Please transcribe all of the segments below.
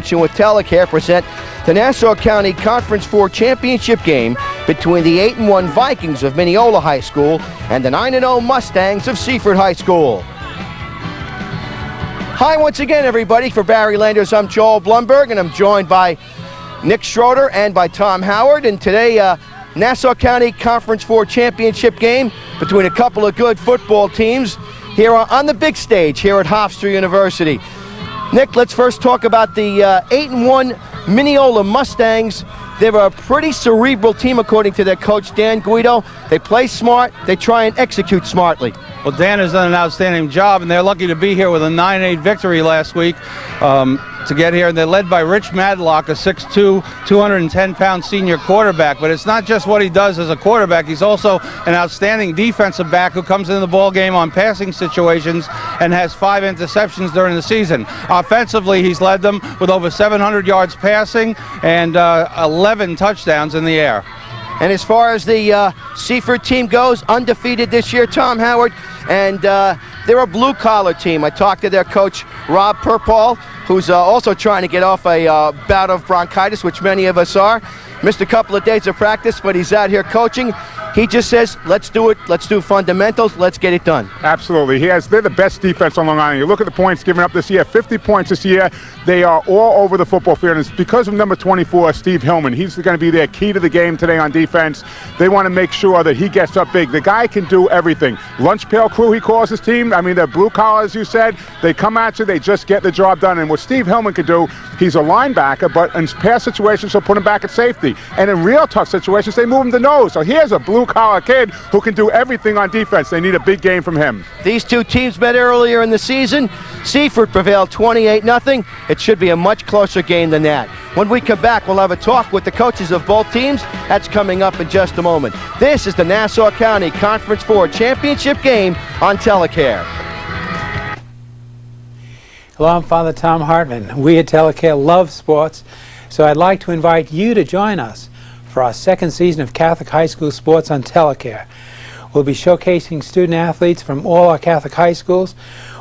conjunction with Telecare, present the Nassau County Conference 4 championship game between the 8-1 Vikings of Mineola High School and the 9-0 Mustangs of Seaford High School. Hi once again, everybody. For Barry Landers, I'm Joel Blumberg, and I'm joined by Nick Schroeder and by Tom Howard. And today, Nassau County Conference 4 championship game between a couple of good football teams here on the big stage here at Hofstra University. Nick, let's first talk about the 8-1 Mineola Mustangs. They're a pretty cerebral team, according to their coach, Dan Guido. They play smart. They try and execute smartly. Well, Dan has done an outstanding job, and they're lucky to be here with a 9-8 victory last week to get here. And they're led by Rich Madlock, a 6'2", 210-pound senior quarterback. But it's not just what he does as a quarterback. He's also an outstanding defensive back who comes into the ball game on passing situations and has 5 interceptions during the season. Offensively, he's led them with over 700 yards passing and 11 touchdowns in the air. And as far as the Seaford team goes, undefeated this year, Tom Howard, and they're a blue-collar team. I talked to their coach, Rob Purpall, who's also trying to get off a bout of bronchitis, which many of us are. Missed a couple of days of practice, but he's out here coaching. He just says, let's do it. Let's do fundamentals. Let's get it done. Absolutely. They're the best defense on Long Island. You look at the points given up this year, 50 points this year. They are all over the football field. And it's because of number 24, Steve Hillman. He's going to be their key to the game today on defense. They want to make sure that he gets up big. The guy can do everything. Lunch pail crew, he calls his team. I mean, they're blue collar, as you said. They come at you. They just get the job done. And what Steve Hillman can do, he's a linebacker, but in pass situations, he'll put him back at safety. And in real tough situations, they move him to nose. So here's a blue-collar kid who can do everything on defense. They need a big game from him. These two teams met earlier in the season. Seaford prevailed 28-0. It should be a much closer game than that. When we come back, we'll have a talk with the coaches of both teams. That's coming up in just a moment. This is the Nassau County Conference 4 championship game on Telecare. Hello, I'm Father Tom Hartman. We at Telecare love sports, so I'd like to invite you to join us for our second season of Catholic High School Sports on Telecare. We'll be showcasing student athletes from all our Catholic high schools.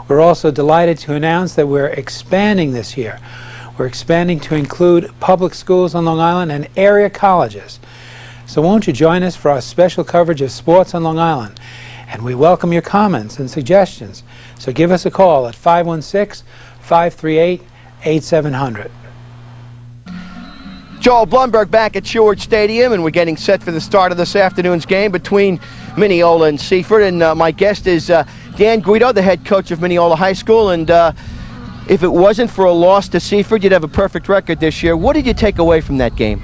We're also delighted to announce that we're expanding this year. We're expanding to include public schools on Long Island and area colleges. So won't you join us for our special coverage of sports on Long Island? And we welcome your comments and suggestions. So give us a call at 516-538-8700. Joel Blumberg back at Seward Stadium, and we're getting set for the start of this afternoon's game between Mineola and Seaford. And my guest is Dan Guido, the head coach of Mineola High School. And if it wasn't for a loss to Seaford, you'd have a perfect record this year. What did you take away from that game?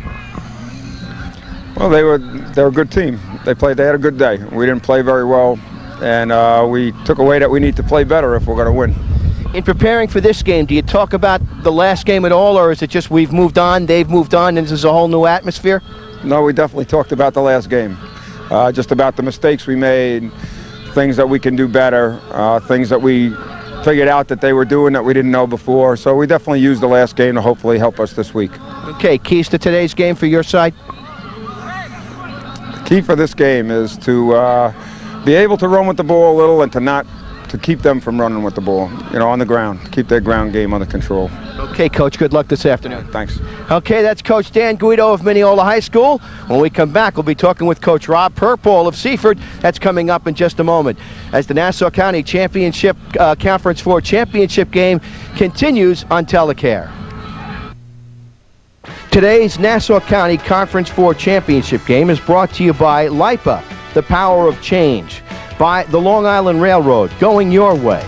Well, they're a good team. They had a good day. We didn't play very well, and we took away that we need to play better if we're going to win. In preparing for this game, do you talk about the last game at all, or is it just we've moved on, they've moved on, and this is a whole new atmosphere? No, we definitely talked about the last game. Just about the mistakes we made, things that we can do better, things that we figured out that they were doing that we didn't know before. So we definitely used the last game to hopefully help us this week. Okay, keys to today's game for your side? The key for this game is to be able to run with the ball a little and to keep them from running with the ball, on the ground, keep their ground game under control. Okay, Coach, good luck this afternoon. Thanks. Okay, that's Coach Dan Guido of Mineola High School. When we come back, we'll be talking with Coach Rob Purpall of Seaford. That's coming up in just a moment as the Nassau County Championship Conference 4 championship game continues on Telecare. Today's Nassau County Conference 4 championship game is brought to you by LIPA, the power of change, by the Long Island Railroad, going your way,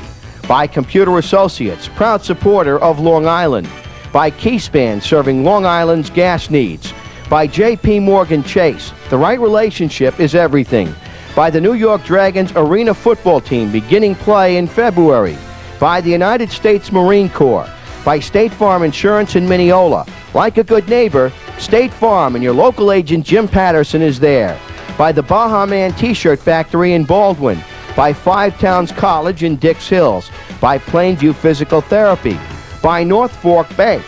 by Computer Associates, proud supporter of Long Island, by Keyspan, serving Long Island's gas needs, by J.P. Morgan Chase, the right relationship is everything, by the New York Dragons Arena football team, beginning play in February, by the United States Marine Corps, by State Farm Insurance in Mineola. Like a good neighbor, State Farm and your local agent Jim Patterson is there. By the Baha Man T-shirt factory in Baldwin, by Five Towns College in Dix Hills, by Plainview Physical Therapy, by North Fork Bank,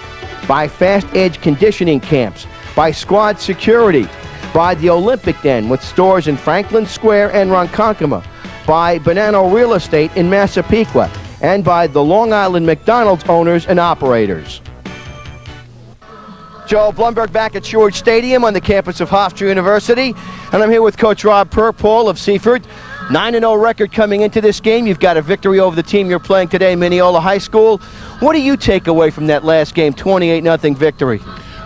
by Fast Edge Conditioning Camps, by Squad Security, by the Olympic Den with stores in Franklin Square and Ronkonkoma, by Banana Real Estate in Massapequa, and by the Long Island McDonald's owners and operators. Joel Blumberg back at George Stadium on the campus of Hofstra University. And I'm here with Coach Rob Purpall of Seaford. 9-0 record coming into this game. You've got a victory over the team you're playing today, Mineola High School. What do you take away from that last game, 28-0 victory?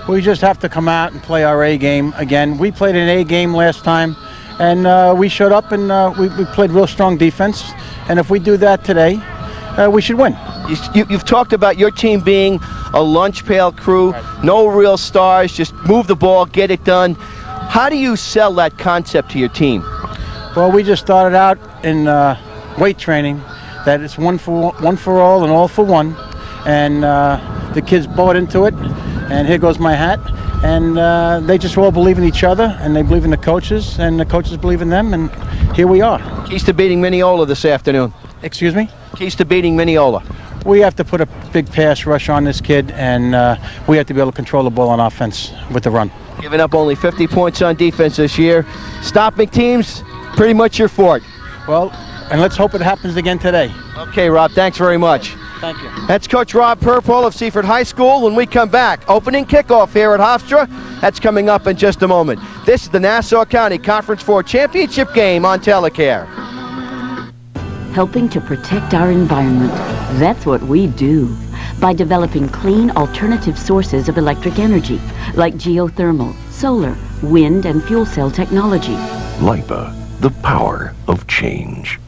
We just have to come out and play our A game again. We played an A game last time, and we showed up and we played real strong defense. And if we do that today, we should win. You've talked about your team being a lunch pail crew, no real stars, just move the ball, get it done. How do you sell that concept to your team? Well, we just started out in weight training that it's one for all and all for one, and the kids bought into it. And here goes my hat. And they just all believe in each other, and they believe in the coaches, and the coaches believe in them, and here we are. Keys to beating Mineola this afternoon. Excuse me? Keys to beating Mineola. We have to put a big pass rush on this kid, and we have to be able to control the ball on offense with the run. Giving up only 50 points on defense this year. Stopping teams, pretty much your fort. Well, and let's hope it happens again today. Okay, Rob, thanks very much. Thank you. That's Coach Rob Purpall of Seaford High School. When we come back, opening kickoff here at Hofstra. That's coming up in just a moment. This is the Nassau County Conference 4 Championship game on Telecare. Helping to protect our environment. That's what we do. By developing clean alternative sources of electric energy, like geothermal, solar, wind, and fuel cell technology. LIPA, the power of change.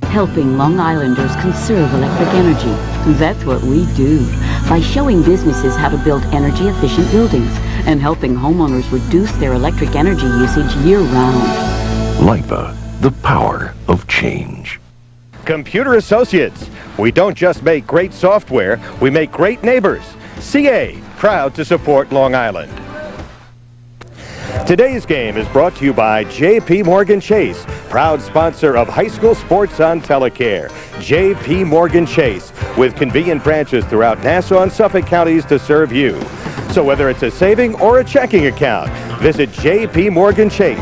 Helping Long Islanders conserve electric energy. That's what we do. By showing businesses how to build energy-efficient buildings and helping homeowners reduce their electric energy usage year-round. LIPA, the power of change. Computer Associates. We don't just make great software, we make great neighbors. CA, proud to support Long Island. Today's game is brought to you by J.P. Morgan Chase, proud sponsor of high school sports on Telecare. J.P. Morgan Chase, with convenient branches throughout Nassau and Suffolk counties to serve you. So whether it's a saving or a checking account, visit J.P. Morgan Chase.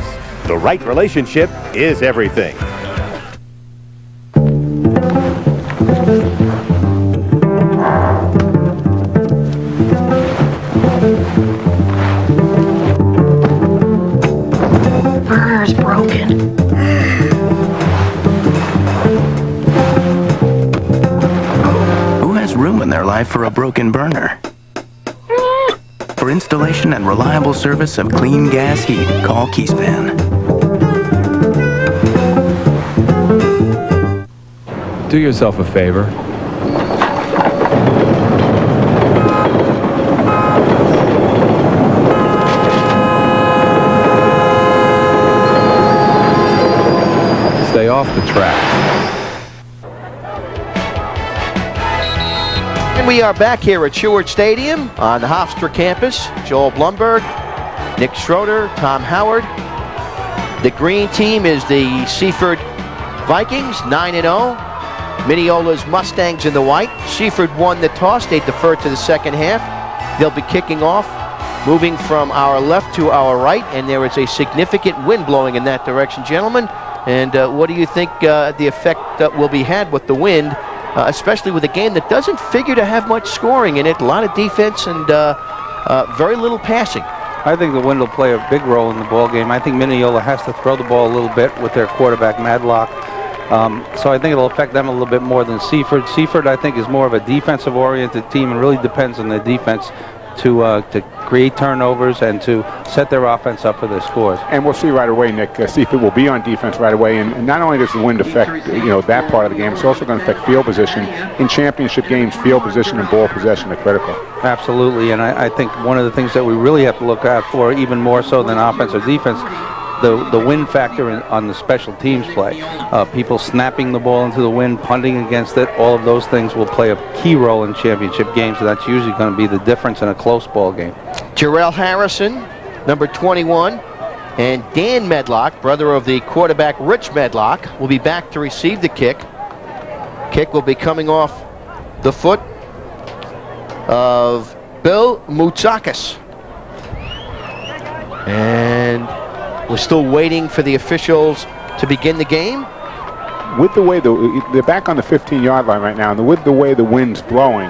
The right relationship is everything. Burner's broken. Who has room in their life for a broken burner? For installation and reliable service of clean gas heat, call Keyspan. Do yourself a favor. Stay off the track. And we are back here at George Stadium on the Hofstra campus. Joel Blumberg, Nick Schroeder, Tom Howard. The green team is the Seaford Vikings, 9-0. Mineola's Mustangs in the white. Seaford won the toss. They deferred to the second half. They'll be kicking off, moving from our left to our right, and there is a significant wind blowing in that direction, gentlemen. And what do you think the effect will be had with the wind, especially with a game that doesn't figure to have much scoring in it, a lot of defense and very little passing? I think the wind will play a big role in the ball game. I think Mineola has to throw the ball a little bit with their quarterback, Madlock. So I think it'll affect them a little bit more than Seaford. Seaford, I think, is more of a defensive-oriented team and really depends on their defense to create turnovers and to set their offense up for their scores. And we'll see right away, Nick, Seaford will be on defense right away, and not only does the wind affect that part of the game, it's also going to affect field position. In championship games, field position and ball possession are critical. Absolutely, and I think one of the things that we really have to look out for, even more so than offense or defense, the wind factor on the special teams play. People snapping the ball into the wind, punting against it, all of those things will play a key role in championship games, and that's usually going to be the difference in a close ball game. Jarrell Harrison, number 21, and Dan Medlock, brother of the quarterback Rich Medlock, will be back to receive the kick. Kick will be coming off the foot of Bill Moutsakis. And we're still waiting for the officials to begin the game. With the way they're back on the 15-yard line right now, and with the way the wind's blowing,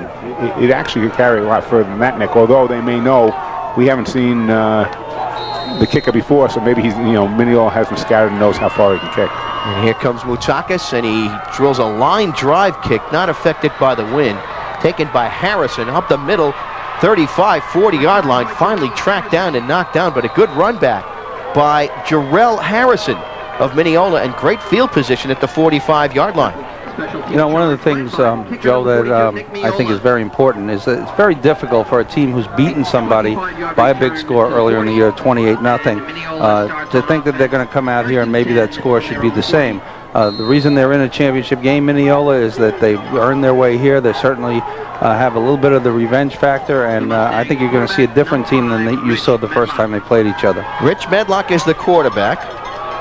it actually could carry a lot further than that, Nick. Although they may know we haven't seen the kicker before, so maybe he's, Mineola has him scattered and knows how far he can kick. And here comes Moutsakis, and he drills a line drive kick, not affected by the wind. Taken by Harrison up the middle, 35, 40-yard line, finally tracked down and knocked down, but a good run back by Jarrell Harrison of Mineola, and great field position at the 45-yard line. One of the things, Joe, that I think is very important is that it's very difficult for a team who's beaten somebody by a big score earlier in the year, 28-0, to think that they're going to come out here and maybe that score should be the same. The reason they're in a championship game, Mineola, is that they've earned their way here. They certainly have a little bit of the revenge factor, and I think you're going to see a different team than you saw the first time they played each other. Rich Medlock is the quarterback.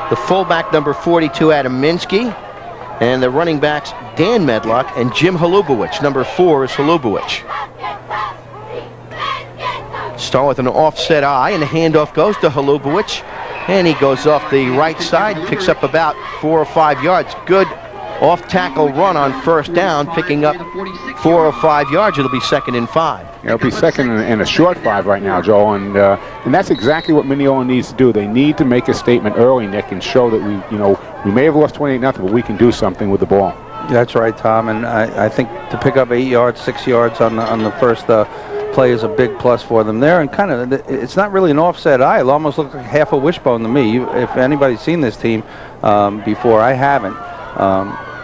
The fullback, number 42, Adam Minsky. And the running backs, Dan Medlock and Jim Halubowicz. Number 4 is Halubowicz. Start with an offset eye, and the handoff goes to Halubowicz. And he goes off the right side, picks up about 4 or 5 yards. Good off-tackle run on first down, picking up 4 or 5 yards. It'll be 2nd and 5. It'll be 2nd and a short 5 right now, Joe, and that's exactly what Mineola needs to do. They need to make a statement early, Nick, and show that we may have lost 28-0, but we can do something with the ball. That's right, Tom, and I think to pick up 8 yards, 6 yards on the first play is a big plus for them there, and kind of it's not really an offset eye. It almost looks like half a wishbone to me. If anybody's seen this team before, I haven't.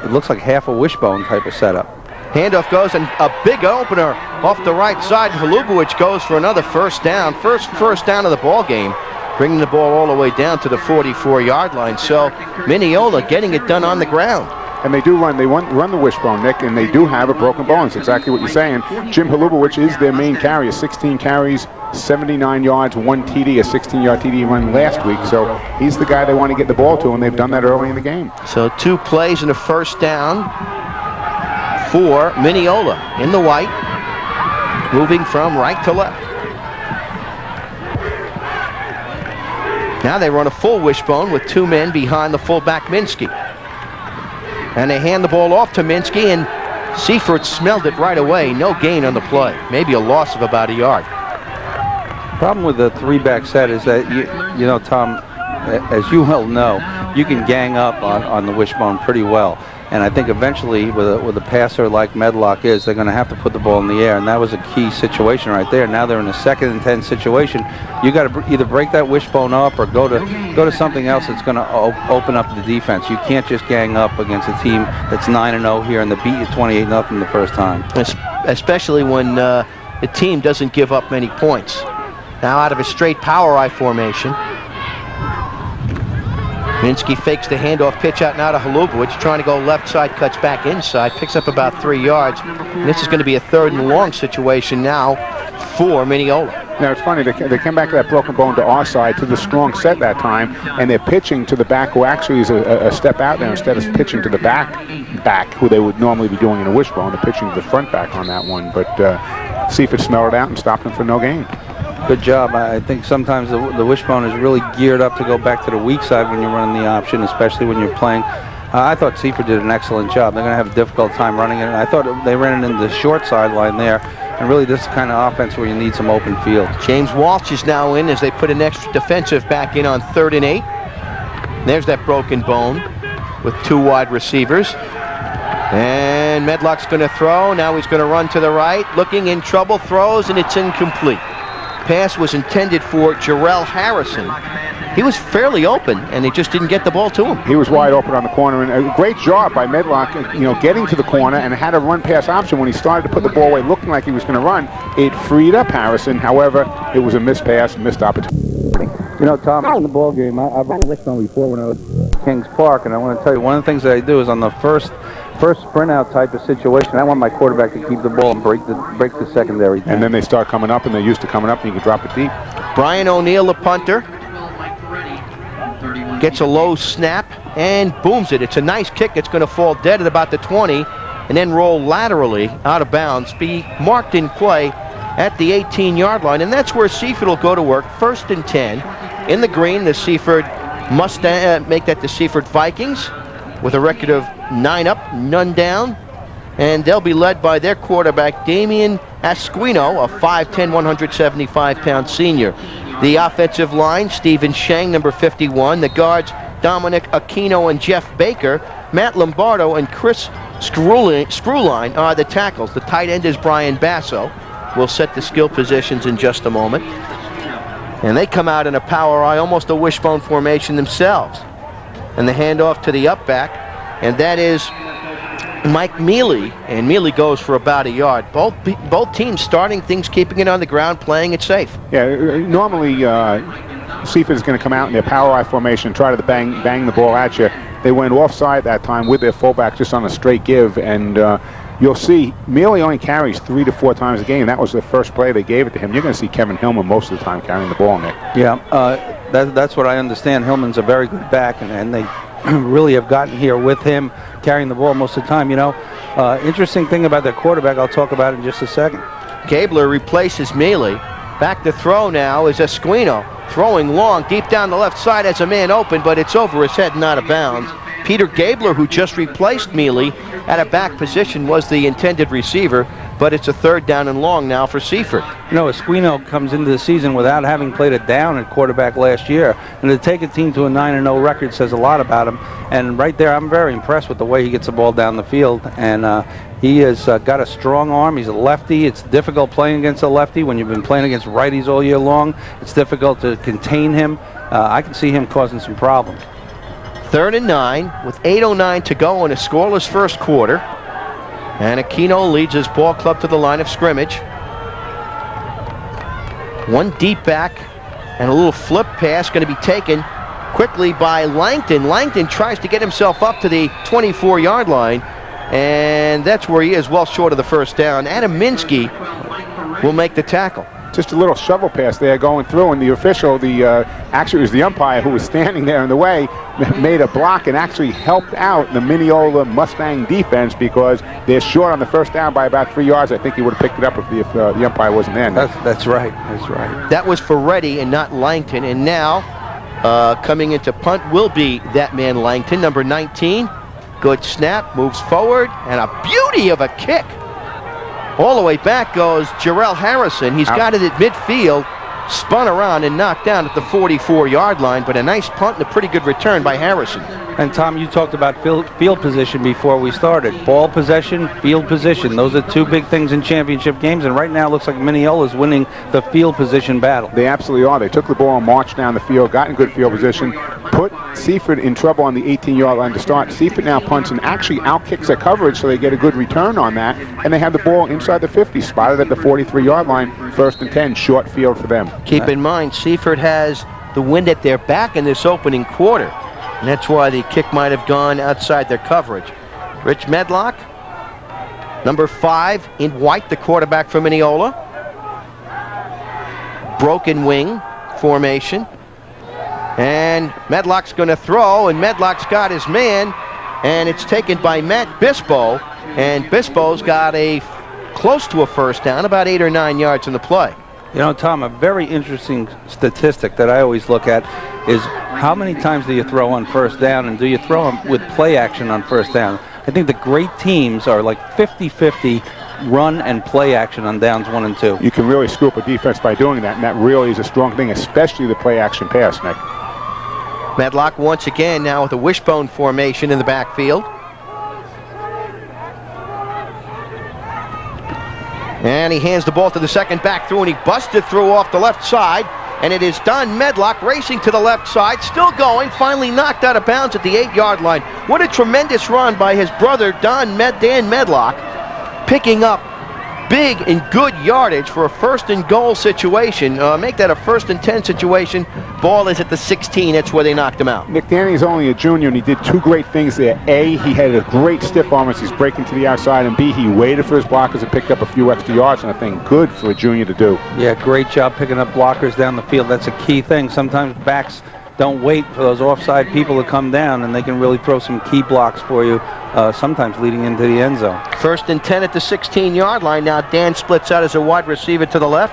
It looks like half a wishbone type of setup. Handoff goes, and a big opener off the right side. Halubowicz goes for another first down. First down of the ball game, bringing the ball all the way down to the 44-yard line. So Mineola getting it done on the ground. And they do run. They run the wishbone, Nick, and they do have a broken bone. That's exactly what you're saying. Jim Halubowicz is their main carrier. 16 carries, 79 yards, 1 TD, a 16-yard TD run last week. So he's the guy they want to get the ball to, and they've done that early in the game. So 2 plays and a first down for Mineola in the white, moving from right to left. Now they run a full wishbone with 2 men behind the fullback Minsky. And they hand the ball off to Minsky, and Seaford smelled it right away. No gain on the play. Maybe a loss of about a yard. Problem with the 3-back set is that, you know, Tom, as you well know, you can gang up on the wishbone pretty well. And I think eventually, with a passer like Medlock is, they're going to have to put the ball in the air, and that was a key situation right there. Now they're in a 2nd and 10 situation. You got to either break that wishbone up or go to something else that's going to open up the defense. You can't just gang up against a team that's 9-0 here and they beat you 28-0 the first time. Especially when the team doesn't give up many points. Now out of a straight power eye formation. Minsky fakes the handoff pitch out now to Halubowicz, trying to go left side, cuts back inside, picks up about 3 yards. And this is going to be a 3rd and long situation now for Mineola. Now it's funny, they came back to that broken bone to our side, to the strong set that time, and they're pitching to the back, who actually is a step out there instead of pitching to the back, who they would normally be doing in a wishbone. They're pitching to the front back on that one, but Seaford smelled it out and stopped them for no gain. Good job. I think sometimes the wishbone is really geared up to go back to the weak side when you're running the option, especially when you're playing. I thought Seaford did an excellent job. They're going to have a difficult time running it. And I thought they ran it in the short sideline there. And really, this is the kind of offense where you need some open field. James Walsh is now in as they put an extra defensive back in on 3rd and 8. There's that broken bone with 2 wide receivers. And Medlock's going to throw. Now he's going to run to the right. Looking in trouble, throws, and it's incomplete. Pass was intended for Jarrell Harrison. He was fairly open, and they just didn't get the ball to him. He was wide open on the corner, and a great job by Medlock, getting to the corner and had a run-pass option when he started to put the ball away, looking like he was going to run. It freed up Harrison. However, it was a missed pass, missed opportunity. You know, Tom, in the ball game, I've run a wishbone before when I was at Kings Park, and I want to tell you, one of the things that I do is on the first sprint out type of situation, I want my quarterback to keep the ball and break the secondary. And then they start coming up, and they're used to coming up, and you can drop it deep. Brian O'Neill, the punter, gets a low snap and booms it. It's a nice kick. It's going to fall dead at about the 20 and then roll laterally out of bounds, be marked in play at the 18-yard line, and that's where Seaford will go to work. 1st and 10 in the green. The Seaford Mustang make that the Seaford Vikings with a record of 9 up, none down. and they'll be led by their quarterback, Damian Asquino, a 5'10", 175-pound senior. The offensive line, Stephen Sheng, number 51. The guards, Dominic Aquino and Jeff Baker. Matt Lombardo and Chris Screwline are the tackles. The tight end is Brian Basso. We'll set the skill positions in just a moment. And they come out in a power I, almost a wishbone formation themselves. And the handoff to the up back, and that is Mike Mealy, and Mealy goes for about a yard. Both teams starting things, keeping it on the ground, playing it safe. Yeah, normally Seaford is going to come out in their power I formation and try to bang the ball at you. They went offside that time with their fullback just on a straight give, and you'll see Mealy only carries 3 to 4 times a game. That was the first play they gave it to him. You're going to see Kevin Hillman most of the time carrying the ball, Nick. Yeah, that's what I understand. Hillman's a very good back, and they really have gotten here with him carrying the ball most of the time. You know, interesting thing about their quarterback, I'll talk about in just a second. Gabler replaces Mealy. Back to throw now is Esquino. Throwing long, deep down the left side as a man open, but it's over his head and out of bounds. Peter Gabler, who just replaced Mealy at a back position, was the intended receiver, but it's a 3rd down and long now for Seaford. You know, Esquino comes into the season without having played it down at quarterback last year, and to take a team to a 9-0 record says a lot about him. And right there, I'm very impressed with the way he gets the ball down the field, and he has got a strong arm. He's a lefty. It's difficult playing against a lefty. When you've been playing against righties all year long, it's difficult to contain him. I can see him causing some problems. 3rd and 9 with 8:09 to go in a scoreless first quarter. And Aquino leads his ball club to the line of scrimmage. One deep back and a little flip pass going to be taken quickly by Langton. Langton tries to get himself up to the 24-yard line, and that's where he is, well short of the first down. Adam Minsky will make the tackle. Just a little shovel pass there going through, and the official, actually it was the umpire who was standing there in the way, made a block and actually helped out the Mineola Mustang defense because they're short on the first down by about 3 yards. I think he would have picked it up if the umpire wasn't there. That's right. That's right. That was for Reddy and not Langton, and now coming into punt will be that man Langton, number 19. Good snap, moves forward, and a beauty of a kick. All the way back goes Jarrell Harrison. He's got it at midfield, spun around and knocked down at the 44-yard line, but a nice punt and a pretty good return by Harrison. And Tom, you talked about field position before we started. Ball possession, field position. Those are 2 big things in championship games, and right now it looks like Mineola is winning the field position battle. They absolutely are. They took the ball and marched down the field, got in good field position, put Seaford in trouble on the 18-yard line to start. Seaford now punts and actually outkicks their coverage, so they get a good return on that, and they have the ball inside the 50, spotted at the 43-yard line, 1st and 10, short field for them. Keep in mind, Seaford has the wind at their back in this opening quarter, and that's why the kick might have gone outside their coverage. Rich Medlock, number 5 in white, the quarterback for Mineola. Broken wing formation. And Medlock's going to throw, and Medlock's got his man, and it's taken by Matt Bispo, and Bispo's got close to a first down, about 8 or 9 yards in the play. You know, Tom, a very interesting statistic that I always look at is how many times do you throw on first down, and do you throw them with play action on first down? I think the great teams are like 50-50 run and play action on downs 1 and 2. You can really screw up a defense by doing that, and that really is a strong thing, especially the play action pass, Nick. Medlock once again now with a wishbone formation in the backfield. And he hands the ball to the second back through, and he busted through off the left side, and it is done. Medlock racing to the left side, still going, finally knocked out of bounds at the 8-yard line. What a tremendous run by his brother Dan Medlock, picking up big and good yardage for a 1st and goal situation. Make that a 1st and 10 situation. Ball is at the 16. That's where they knocked him out. Nick Danny's only a junior, and he did 2 great things there. A, he had a great stiff arm as he's breaking to the outside, and B, he waited for his blockers and picked up a few extra yards, and I think good for a junior to do. Yeah, great job picking up blockers down the field. That's a key thing. Sometimes backs don't wait for those offside people to come down, and they can really throw some key blocks for you, sometimes leading into the end zone. 1st and 10 at the 16-yard line. Now Dan splits out as a wide receiver to the left,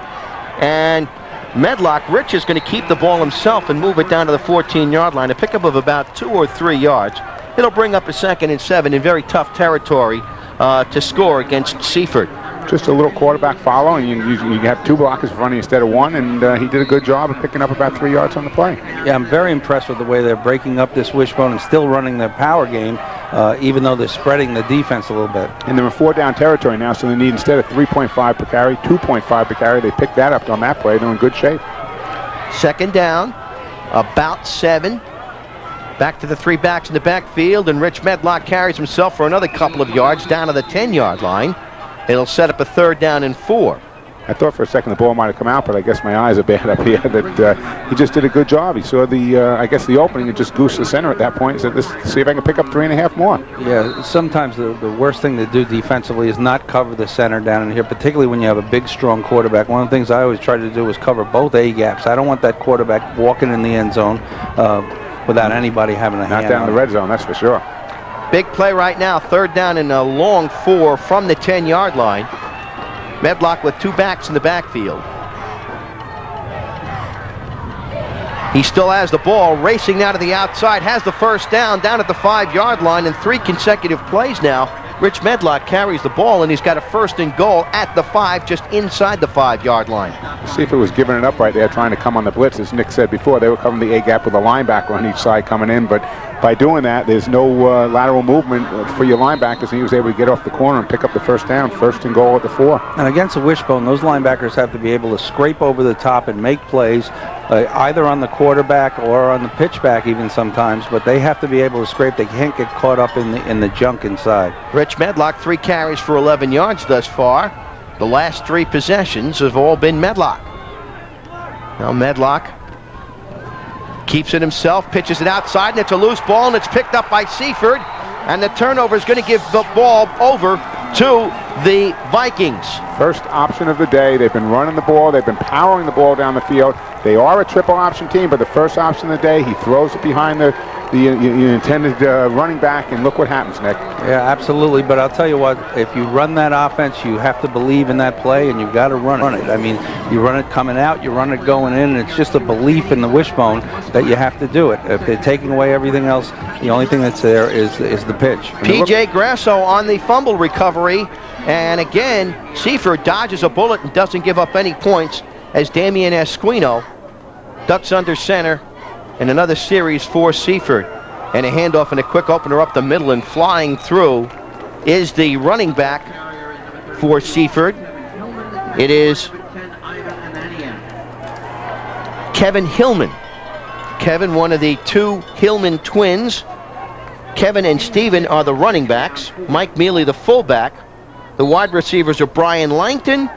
and Medlock, Rich, is going to keep the ball himself and move it down to the 14-yard line, a pickup of about 2 or 3 yards. It'll bring up a 2nd and 7 in very tough territory to score against Seaford. Just a little quarterback follow, and you have 2 blockers running instead of 1, and he did a good job of picking up about 3 yards on the play. Yeah, I'm very impressed with the way they're breaking up this wishbone and still running their power game, even though they're spreading the defense a little bit. And they're in 4-down territory now, so they need, instead of 3.5 per carry, 2.5 per carry. They picked that up on that play. They're in good shape. 2nd down, about 7. Back to the 3 backs in the backfield, and Rich Medlock carries himself for another couple of yards down to the 10-yard line. It'll set up a 3rd down and 4. I thought for a second the ball might have come out, but I guess my eyes are bad up here. That he just did a good job. He saw I guess the opening and just goosed the center at that point. Said, let's see if I can pick up 3.5 more. Yeah, sometimes the worst thing to do defensively is not cover the center down in here, particularly when you have a big, strong quarterback. One of the things I always try to do is cover both A gaps. I don't want that quarterback walking in the end zone without anybody having a hand. Not down the red zone, that's for sure. Big play right now, 3rd down and a long 4 from the 10-yard line. Medlock with 2 backs in the backfield. He still has the ball, racing now to the outside, has the 1st down at the 5-yard line, and 3 consecutive plays now. Rich Medlock carries the ball, and he's got a 1st and goal at the 5, just inside the 5-yard line. See if it was giving it up right there, trying to come on the blitz. As Nick said before, they were covering the A-gap with a linebacker on each side coming in, but by doing that, there's no lateral movement for your linebackers, and he was able to get off the corner and pick up the 1st down, 1st and goal at the 4. And against a wishbone, those linebackers have to be able to scrape over the top and make plays, either on the quarterback or on the pitchback even sometimes, but they have to be able to scrape. They can't get caught up in the junk inside. Rich Medlock, 3 carries for 11 yards thus far. The last 3 possessions have all been Medlock. Now Medlock keeps it himself, pitches it outside, and it's a loose ball, and it's picked up by Seaford, and the turnover is going to give the ball over to the Vikings. First option of the day. They've been running the ball. They've been powering the ball down the field. They are a triple option team, but the first option of the day, he throws it behind the intended running back, and look what happens, Nick. Yeah, absolutely. But I'll tell you what, if you run that offense, you have to believe in that play, and you've got to run it. I mean, you run it coming out, you run it going in, and it's just a belief in the wishbone that you have to do it. If they're taking away everything else, the only thing that's there is the pitch. P.J. Grasso on the fumble recovery, and again, Seaford dodges a bullet and doesn't give up any points as Damian Esquino ducks under center. And another series for Seaford. And a handoff and a quick opener up the middle, and flying through is the running back for Seaford. It is Kevin Hillman. Kevin, one of the 2 Hillman twins. Kevin and Steven are the running backs. Mike Mealy, the fullback. The wide receivers are Brian Langton,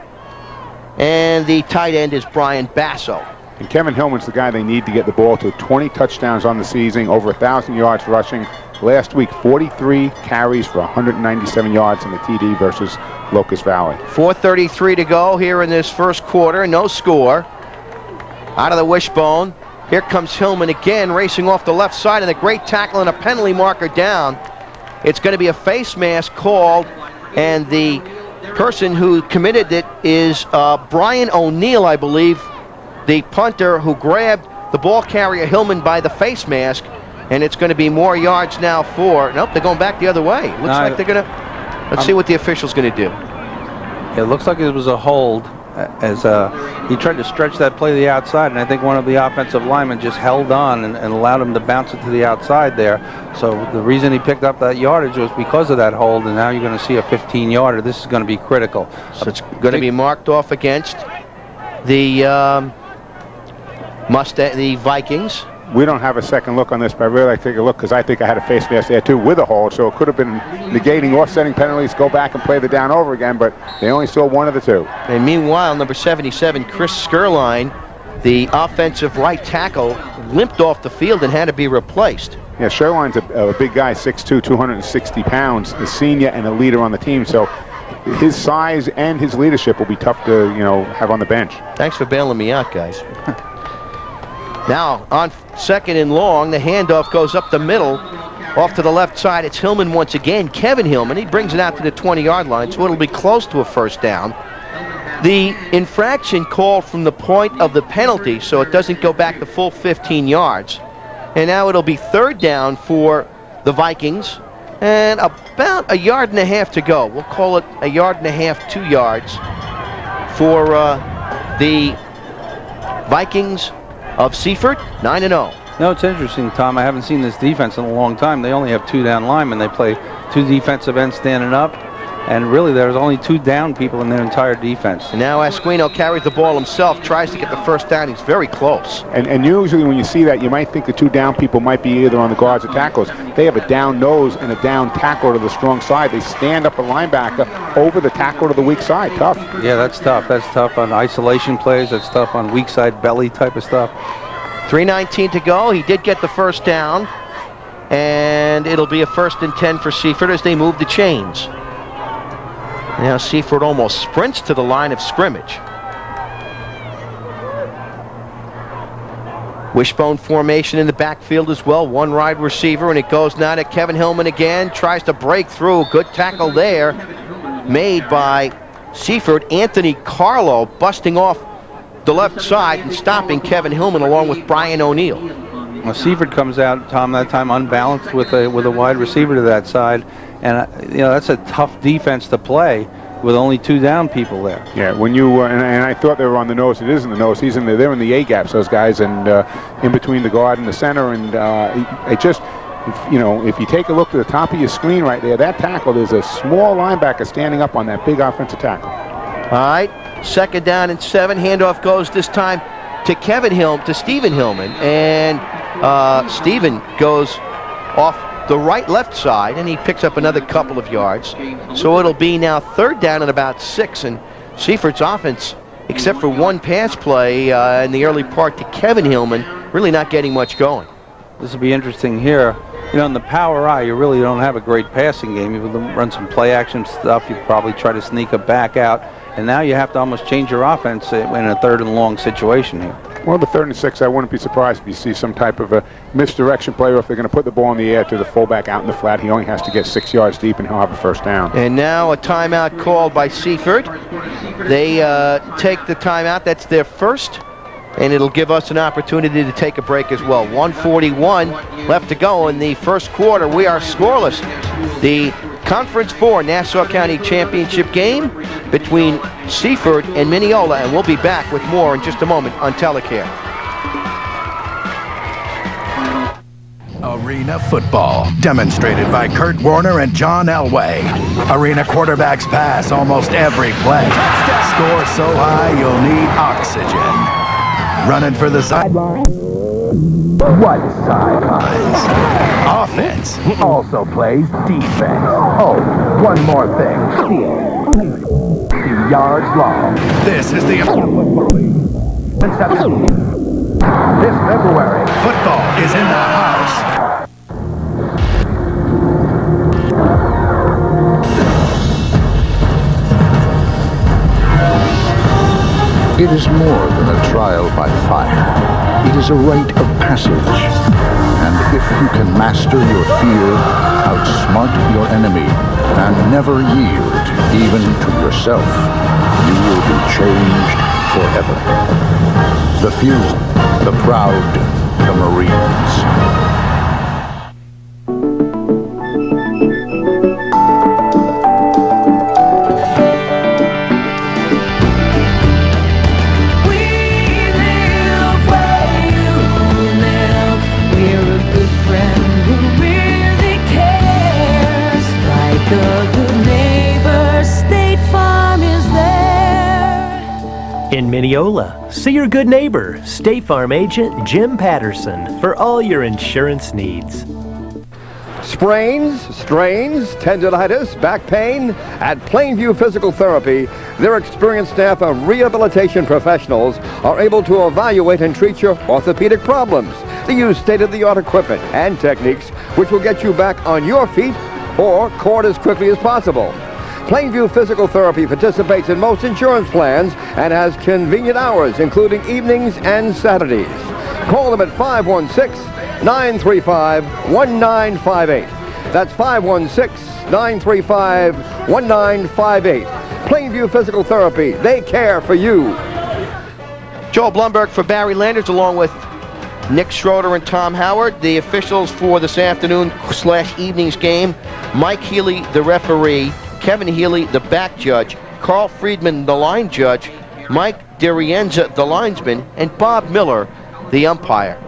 and the tight end is Brian Basso. And Kevin Hillman's the guy they need to get the ball to. 20 touchdowns on the season, over 1,000 yards rushing. Last week, 43 carries for 197 yards in the TD versus Locust Valley. 4:33 to go here in this first quarter. No score. Out of the wishbone. Here comes Hillman again, racing off the left side, and a great tackle and a penalty marker down. It's going to be a face mask called, and the person who committed it is Brian O'Neill, I believe, the punter who grabbed the ball carrier Hillman by the face mask, and it's going to be more yards now for, nope, they're going back the other way. Looks like they're going to, let's see what the official's going to do. It looks like it was a hold as he tried to stretch that play to the outside, and I think one of the offensive linemen just held on and allowed him to bounce it to the outside there. So the reason he picked up that yardage was because of that hold, and now you're going to see a 15-yarder. This is going to be critical. So it's going to be marked off against the the Vikings. We don't have a second look on this, but I really like to take a look because I think I had a face mask there too with a hold, so it could have been negating offsetting penalties, go back and play the down over again, but they only saw one of the 2. And meanwhile, number 77, Chris Skurline, the offensive right tackle, limped off the field and had to be replaced. Yeah, Sherline's a big guy, 6'2", 260 pounds, a senior and a leader on the team, so his size and his leadership will be tough to, have on the bench. Thanks for bailing me out, guys. Now, on 2nd and long, the handoff goes up the middle, off to the left side. It's Hillman once again, Kevin Hillman. He brings it out to the 20-yard line, so it'll be close to a first down. The infraction called from the point of the penalty, so it doesn't go back the full 15 yards. And now it'll be 3rd down for the Vikings. And about a yard and a half to go. We'll call it a yard and a half, 2 yards for the Vikings of Seaford, 9-0. No, it's interesting, Tom. I haven't seen this defense in a long time. They only have 2 down linemen. They play 2 defensive ends standing up, and really there's only 2 down people in their entire defense. And now Esquino carries the ball himself, tries to get the first down. He's very close. And usually when you see that, you might think the 2 down people might be either on the guards or tackles. They have a down nose and a down tackle to the strong side. They stand up a linebacker over the tackle to the weak side. Tough. Yeah, that's tough. That's tough on isolation plays. That's tough on weak side belly type of stuff. 3:19 to go. He did get the first down, and it'll be a 1st and 10 for Seaford as they move the chains. Now Seaford almost sprints to the line of scrimmage. Wishbone formation in the backfield as well. 1 wide receiver, and it goes now to Kevin Hillman again. Tries to break through. Good tackle there made by Seaford. Anthony Carlo busting off the left side and stopping Kevin Hillman along with Brian O'Neill. Well, Seaford comes out, Tom, that time unbalanced with a wide receiver to that side, and you know that's a tough defense to play with only 2 down people there. Yeah, when you and I thought they were on the nose. It is in the nose. He's in the, they're in the A gaps, those guys, and in between the guard and the center, and it just. If you take a look to the top of your screen right there, that tackle, there's a small linebacker standing up on that big offensive tackle. All right, 2nd down and 7. Handoff goes this time to Stephen Hillman, and Stephen goes off the left side, and he picks up another couple of yards. So it'll be now 3rd down and about 6, and Seaford's offense, except for 1 pass play in the early part to Kevin Hillman, really not getting much going. This will be interesting here. You know, in the power eye, you really don't have a great passing game. You run some play action stuff. You probably try to sneak a back out. And now you have to almost change your offense in a 3rd and long situation here. Well, the 3rd and 6, I wouldn't be surprised if you see some type of a misdirection play, or if they're going to put the ball in the air to the fullback out in the flat. He only has to get 6 yards deep, and he'll have a 1st down. And now a timeout called by Seaford. They take the timeout. That's their 1st. And it'll give us an opportunity to take a break as well. 1:41 left to go in the 1st quarter. We are scoreless. The Conference 4 Nassau County Championship game between Seaford and Mineola, and we'll be back with more in just a moment on Telecare. Arena football, demonstrated by Kurt Warner and John Elway. Arena quarterbacks pass almost every play. Score so high you'll need oxygen. Running for the sideline. What sidelines? Offense also plays defense. Oh, one more thing. 2 yards long. This is the This February, football is in the house. It is more than a trial by fire. It is a rite of passage. And if you can master your fear, outsmart your enemy, and never yield even to yourself, you will be changed forever. The few, the proud, the Marines. In Mineola, see your good neighbor, State Farm agent Jim Patterson, for all your insurance needs. Sprains, strains, tendinitis, back pain. At Plainview Physical Therapy, their experienced staff of rehabilitation professionals are able to evaluate and treat your orthopedic problems. They use state-of-the-art equipment and techniques which will get you back on your feet or cord as quickly as possible. Plainview Physical Therapy participates in most insurance plans and has convenient hours, including evenings and Saturdays. Call them at 516-935-1958. That's 516-935-1958. Plainview Physical Therapy. They care for you. Joel Blumberg for Barry Landers, along with Nick Schroeder and Tom Howard. The officials for this afternoon/evening's game Mike Healy, the referee, Kevin Healy, the back judge, Carl Friedman, the line judge, Mike DeRienza, the linesman, and Bob Miller, the umpire.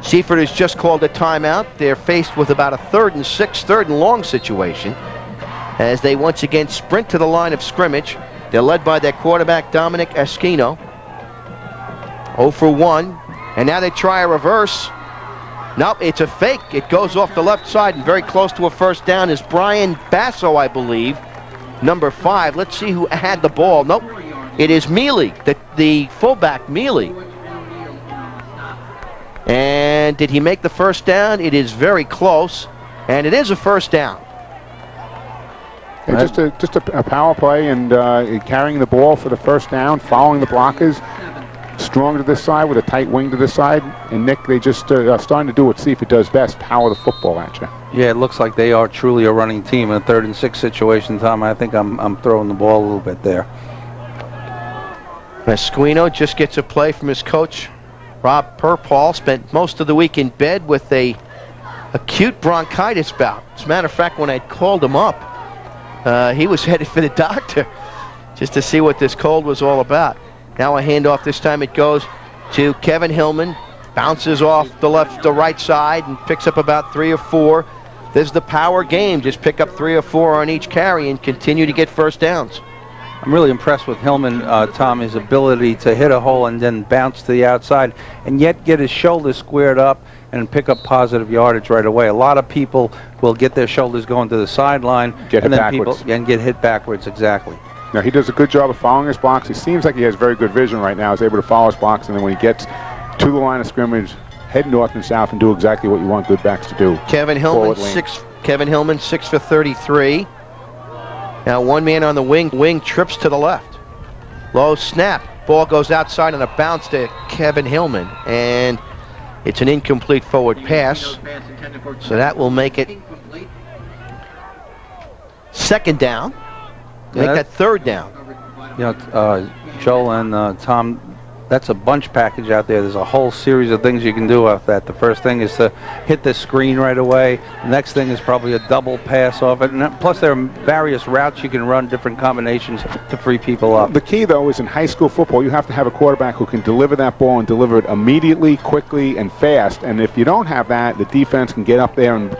Seaford has just called a timeout. They're faced with about a 3rd and 6, 3rd and long situation as they once again sprint to the line of scrimmage. They're led by their quarterback, Dominic Esquino. 0 for 1, and now they try a reverse. Nope, it's a fake. It goes off the left side, and very close to a first down is Brian Basso, I believe, number 5. Let's see who had the ball. Nope, it is Mealy, the fullback, Mealy. And did he make the first down? It is very close, and it is a first down. Yeah, just a power play, and carrying the ball for the first down, following the blockers. Strong to this side with a tight wing to this side. And Nick, they just are starting to do what Seaford does best, power the football at you. Yeah, it looks like they are truly a running team in a 3rd and 6 situation, Tom. I think I'm throwing the ball a little bit there. Esquino just gets a play from his coach, Rob Purpall. Spent most of the week in bed with a acute bronchitis bout. As a matter of fact, when I called him up, he was headed for the doctor just to see what this cold was all about. Now a handoff. This time it goes to Kevin Hillman. Bounces off the right side and picks up about 3 or 4. This is the power game. Just pick up 3 or 4 on each carry and continue to get first downs. I'm really impressed with Hillman, Tom, his ability to hit a hole and then bounce to the outside and yet get his shoulders squared up and pick up positive yardage right away. A lot of people will get their shoulders going to the sideline and then get hit backwards, exactly. Now, he does a good job of following his blocks. He seems like he has very good vision right now. He's able to follow his blocks, and then when he gets to the line of scrimmage, head north and south and do exactly what you want good backs to do. Kevin Hillman, 6 for 33. Now one man on the wing trips to the left. Low snap. Ball goes outside on a bounce to Kevin Hillman, and it's an incomplete forward pass. So that will make it 2nd down. Make that 3rd down. You know, Joel and Tom, that's a bunch package out there. There's a whole series of things you can do with that. The first thing is to hit the screen right away. The next thing is probably a double pass off it. And plus there are various routes you can run, different combinations to free people up. The key, though, is in high school football, you have to have a quarterback who can deliver that ball and deliver it immediately, quickly, and fast. And if you don't have that, the defense can get up there and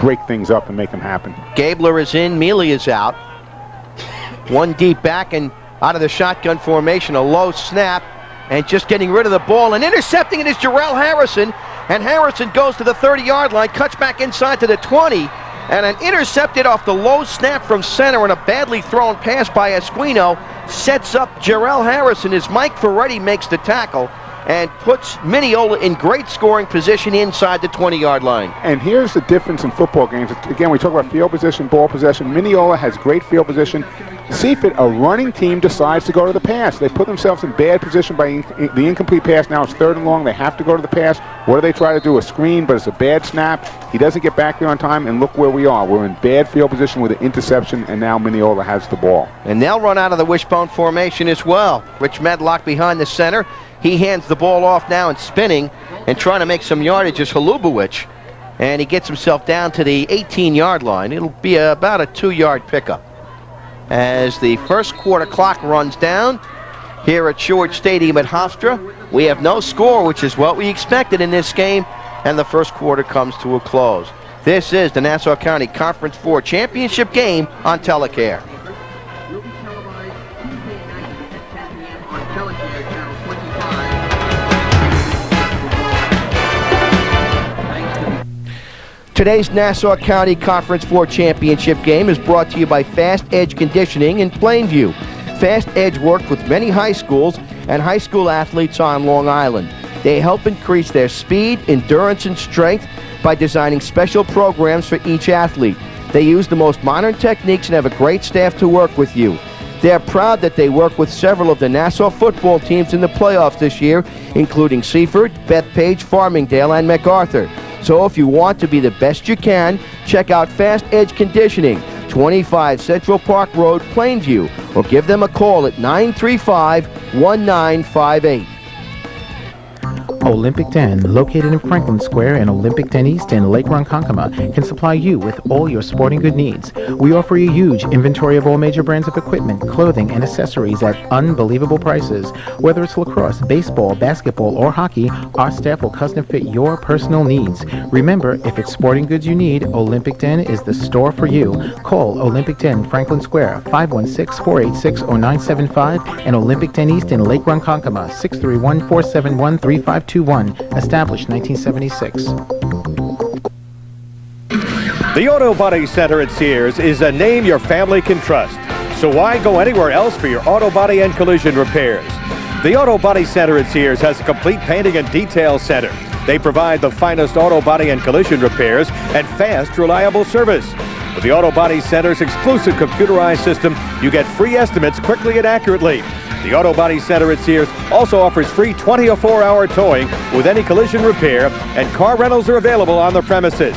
break things up and make them happen. Gabler is in. Mealy is out. One deep back and out of the shotgun formation, a low snap, and just getting rid of the ball and intercepting it is Jarrell Harrison, and Harrison goes to the 30-yard line, cuts back inside to the 20, and an intercepted off the low snap from center and a badly thrown pass by Esquino sets up Jarrell Harrison as Mike Ferretti makes the tackle and puts Mineola in great scoring position inside the 20-yard line. And here's the difference in football games. Again, we talk about field position, ball possession. Mineola has great field position. Seaford, a running team, decides to go to the pass. They put themselves in bad position by the incomplete pass. Now it's 3rd and long. They have to go to the pass. What do they try to do? A screen, but it's a bad snap. He doesn't get back there on time, and look where we are. We're in bad field position with an interception, and now Mineola has the ball. And they'll run out of the wishbone formation as well. Rich Medlock behind the center. He hands the ball off now and spinning and trying to make some yardage is Halubowicz. And he gets himself down to the 18-yard line. It'll be about a 2-yard pickup. As the first quarter clock runs down here at Short Stadium at Hofstra, we have no score, which is what we expected in this game, and the first quarter comes to a close. This is the Nassau County Conference 4 championship game on Telecare. Today's Nassau County Conference 4 championship game is brought to you by Fast Edge Conditioning in Plainview. Fast Edge worked with many high schools and high school athletes on Long Island. They help increase their speed, endurance, and strength by designing special programs for each athlete. They use the most modern techniques and have a great staff to work with you. They're proud that they work with several of the Nassau football teams in the playoffs this year, including Seaford, Bethpage, Farmingdale, and MacArthur. So if you want to be the best you can, check out Fast Edge Conditioning, 25 Central Park Road, Plainview, or give them a call at 935-1958. Olympic 10, located in Franklin Square and Olympic 10 East in Lake Ronkonkoma, can supply you with all your sporting good needs. We offer a huge inventory of all major brands of equipment, clothing, and accessories at unbelievable prices. Whether it's lacrosse, baseball, basketball, or hockey, our staff will custom fit your personal needs. Remember, if it's sporting goods you need, Olympic 10 is the store for you. Call Olympic 10 Franklin Square, 516-486-0975, and Olympic 10 East in Lake Ronkonkoma, 631-471-3521, established 1976. The Auto Body Center at Sears is a name your family can trust. So why go anywhere else for your auto body and collision repairs? The Auto Body Center at Sears has a complete painting and detail center. They provide the finest auto body and collision repairs and fast, reliable service. With the Auto Body Center's exclusive computerized system, you get free estimates quickly and accurately. The Auto Body Center at Sears also offers free 24-hour towing with any collision repair, and car rentals are available on the premises.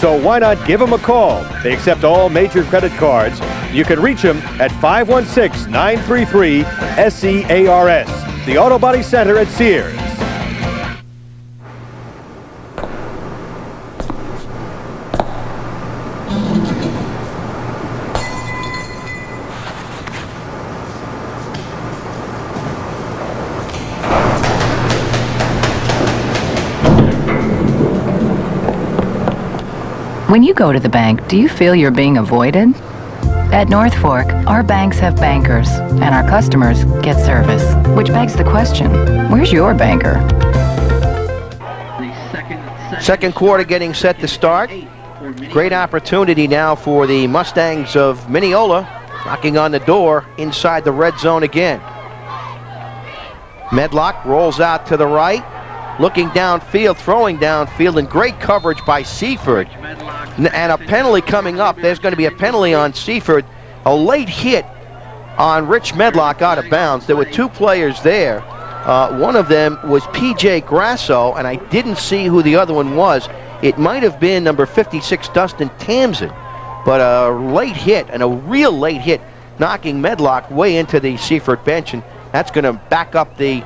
So why not give them a call? They accept all major credit cards. You can reach them at 516-933-SEARS. The Auto Body Center at Sears. When you go to the bank, do you feel you're being avoided? At North Fork, our banks have bankers, and our customers get service. Which begs the question, where's your banker? Second quarter getting set to start. Great opportunity now for the Mustangs of Mineola, knocking on the door inside the red zone again. Medlock rolls out to the right, looking downfield, throwing downfield, and great coverage by Seaford. And a penalty coming up. There's going to be a penalty on Seaford. A late hit on Rich Medlock out of bounds. There were two players there. One of them was P.J. Grasso, and I didn't see who the other one was. It might have been number 56, Dustin Tamsin. But a late hit, and a real late hit, knocking Medlock way into the Seaford bench, and that's going to back up the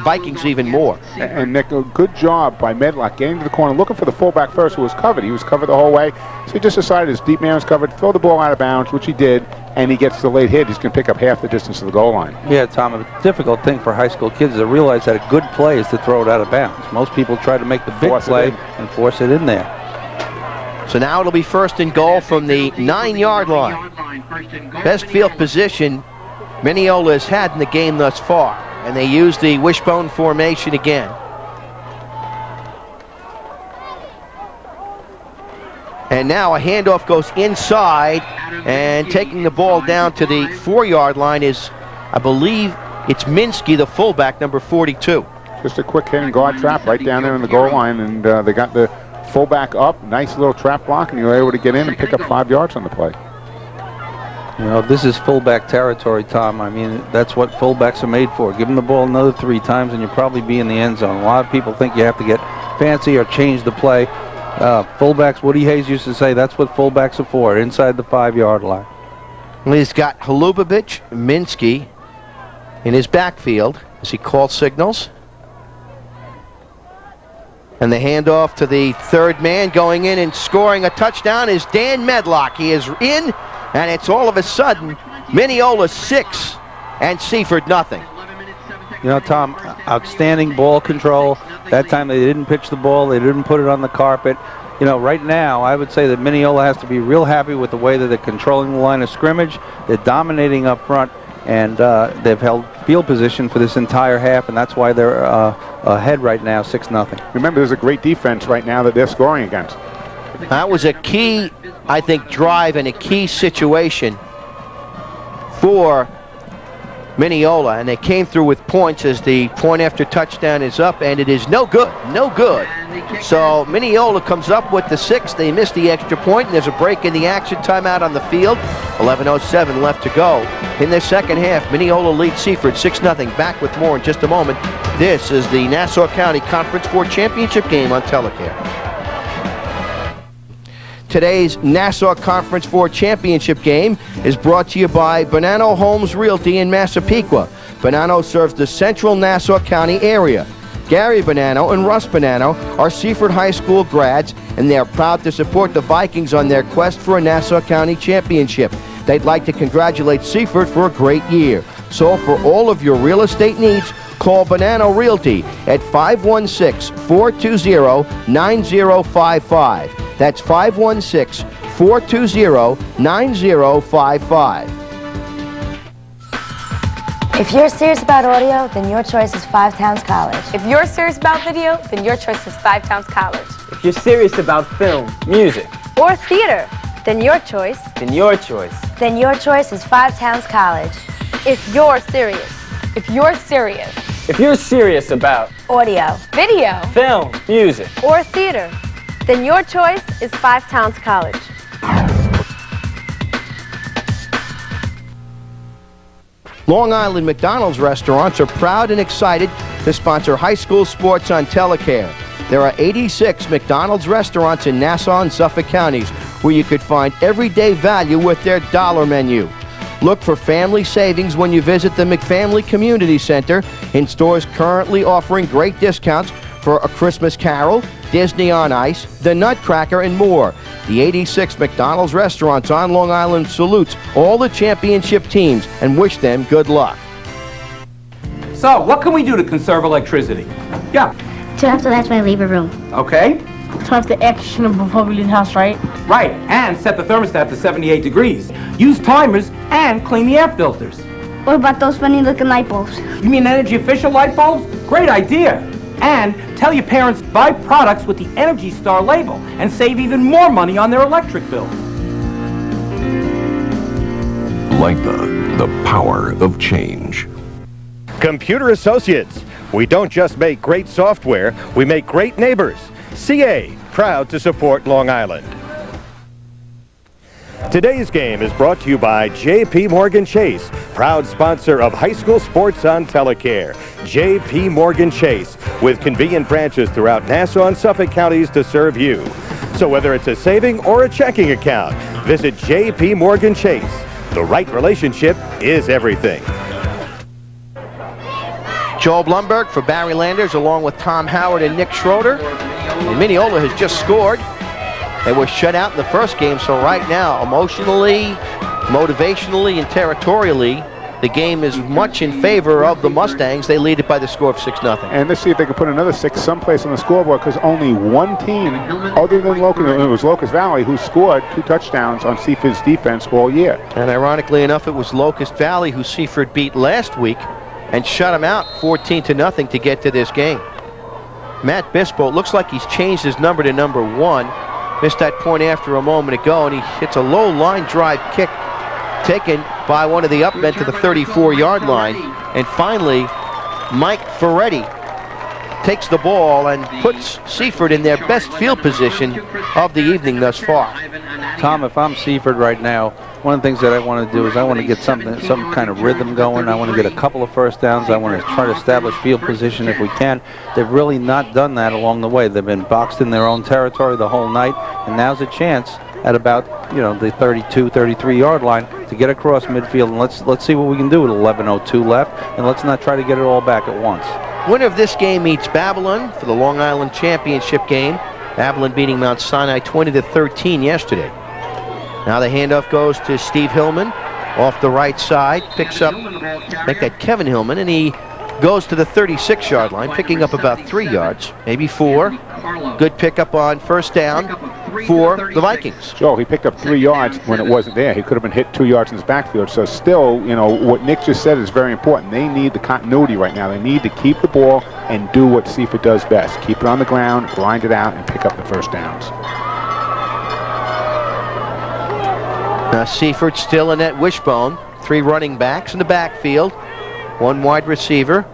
Vikings even more. And Nick, a good job by Medlock getting to the corner, looking for the fullback first, who was covered. He was covered the whole way, so he just decided his deep man was covered, throw the ball out of bounds, which he did, and he gets the late hit. He's going to pick up half the distance to the goal line. Yeah, Tom, a difficult thing for high school kids to realize that a good play is to throw it out of bounds. Most people try to make the big play and force it in there. So now it'll be first and goal from the 9-yard line. Best field position Mineola has had in the game thus far. And they use the wishbone formation again. And now a handoff goes inside, and taking the ball down to the 4-yard line is, I believe, it's Minsky, the fullback, number 42. Just a quick hit and guard trap right down there in the goal line, and they got the fullback up, nice little trap block, and you were able to get in and pick up 5 yards on the play. You know, this is fullback territory, Tom. I mean, that's what fullbacks are made for. Give them the ball another 3 times and you'll probably be in the end zone. A lot of people think you have to get fancy or change the play. Fullbacks, Woody Hayes used to say, that's what fullbacks are for, inside the 5-yard line. Well, he's got Halubovich, Minsky in his backfield as he calls signals. And the handoff to the third man, going in and scoring a touchdown, is Dan Medlock. He is in. And it's all of a sudden Mineola 6 and Seaford nothing. You know, Tom, outstanding ball control. That time they didn't pitch the ball. They didn't put it on the carpet. You know, right now I would say that Mineola has to be real happy with the way that they're controlling the line of scrimmage. They're dominating up front, and they've held field position for this entire half, and that's why they're ahead right now, 6-0. Remember, there's a great defense right now that they're scoring against. That was a key, I think, drive and a key situation for Mineola, and they came through with points as the point after touchdown is up, and it is no good, no good. So Mineola comes up with the 6. They missed the extra point, and there's a break in the action. Timeout on the field. 11:07 left to go in the second half. Mineola leads Seaford 6-0. Back with more in just a moment. This is the Nassau County Conference 4 Championship game on Telecare. Today's Nassau Conference 4 Championship game is brought to you by Bonanno Homes Realty in Massapequa. Bonanno serves the central Nassau County area. Gary Bonanno and Russ Bonanno are Seaford High School grads, and they are proud to support the Vikings on their quest for a Nassau County championship. They'd like to congratulate Seaford for a great year. So for all of your real estate needs, call Bonanno Realty at 516-420-9055. That's 516-420-9055. If you're serious about audio, then your choice is Five Towns College. If you're serious about video, then your choice is Five Towns College. If you're serious about film, music, or theater, then your choice. Then your choice. Then your choice is Five Towns College. If you're serious. If you're serious. If you're serious about audio, video, film, music, or theater, then your choice is Five Towns College. Long Island McDonald's restaurants are proud and excited to sponsor high school sports on Telecare. There are 86 McDonald's restaurants in Nassau and Suffolk counties where you could find everyday value with their dollar menu. Look for family savings when you visit the McFamily Community Center in stores currently offering great discounts for A Christmas Carol, Disney on Ice, The Nutcracker, and more. The 86 McDonald's restaurants on Long Island salutes all the championship teams and wish them good luck. So, what can we do to conserve electricity? Yeah. Turn off the lights when I leave a room. Okay. Turn off the air conditioner before we leave the house, right? Right, and set the thermostat to 78 degrees. Use timers and clean the air filters. What about those funny looking light bulbs? You mean energy efficient light bulbs? Great idea. And tell your parents to buy products with the Energy Star label and save even more money on their electric bills. LIPA, the power of change. Computer Associates. We don't just make great software, we make great neighbors. CA, proud to support Long Island. Today's game is brought to you by J.P. Morgan Chase, proud sponsor of high school sports on Telecare. J.P. Morgan Chase, with convenient branches throughout Nassau and Suffolk counties to serve you. So whether it's a saving or a checking account, visit J.P. Morgan Chase. The right relationship is everything. Joel Blumberg for Barry Landers along with Tom Howard and Nick Schroeder. And Mineola has just scored. They were shut out in the first game, so right now, emotionally, motivationally, and territorially, the game is much in favor of the Mustangs. They lead it by the score of 6-0. And let's see if they can put another 6 someplace on the scoreboard, because only one team, other than Locust, it was Locust Valley, who scored 2 touchdowns on Seaford's defense all year. And ironically enough, it was Locust Valley who Seaford beat last week and shut them out 14-0 to get to this game. Matt Bispo, looks like he's changed his number to number 1. Missed that point after a moment ago, and he hits a low line drive kick taken by one of the upmen to the 34-yard line. And finally, Mike Ferretti takes the ball and puts Seaford in their best field position of the evening thus far. Tom, if I'm Seaford right now, one of the things that I want to do is I want to get some kind of rhythm going. I want to get a couple of first downs. I want to try to establish field position if we can. They've really not done that along the way. They've been boxed in their own territory the whole night, and now's a chance at about, the 32, 33-yard line to get across midfield, and let's see what we can do with 11:02 left, and let's not try to get it all back at once. Winner of this game meets Babylon for the Long Island Championship game. Babylon beating Mount Sinai 20-13 yesterday. Now the handoff goes to Steve Hillman off the right side, picks up, make that Kevin Hillman, and he goes to the 36-yard line, picking up about 3 yards, maybe 4. Good pickup on first down for the Vikings. Joe, he picked up 3 yards when it wasn't there. He could have been hit 2 yards in his backfield. So still, what Nick just said is very important. They need the continuity right now. They need to keep the ball and do what Seaford does best. Keep it on the ground, grind it out, and pick up the first downs. Now Seaford still in that wishbone. 3 running backs in the backfield. 1 wide receiver.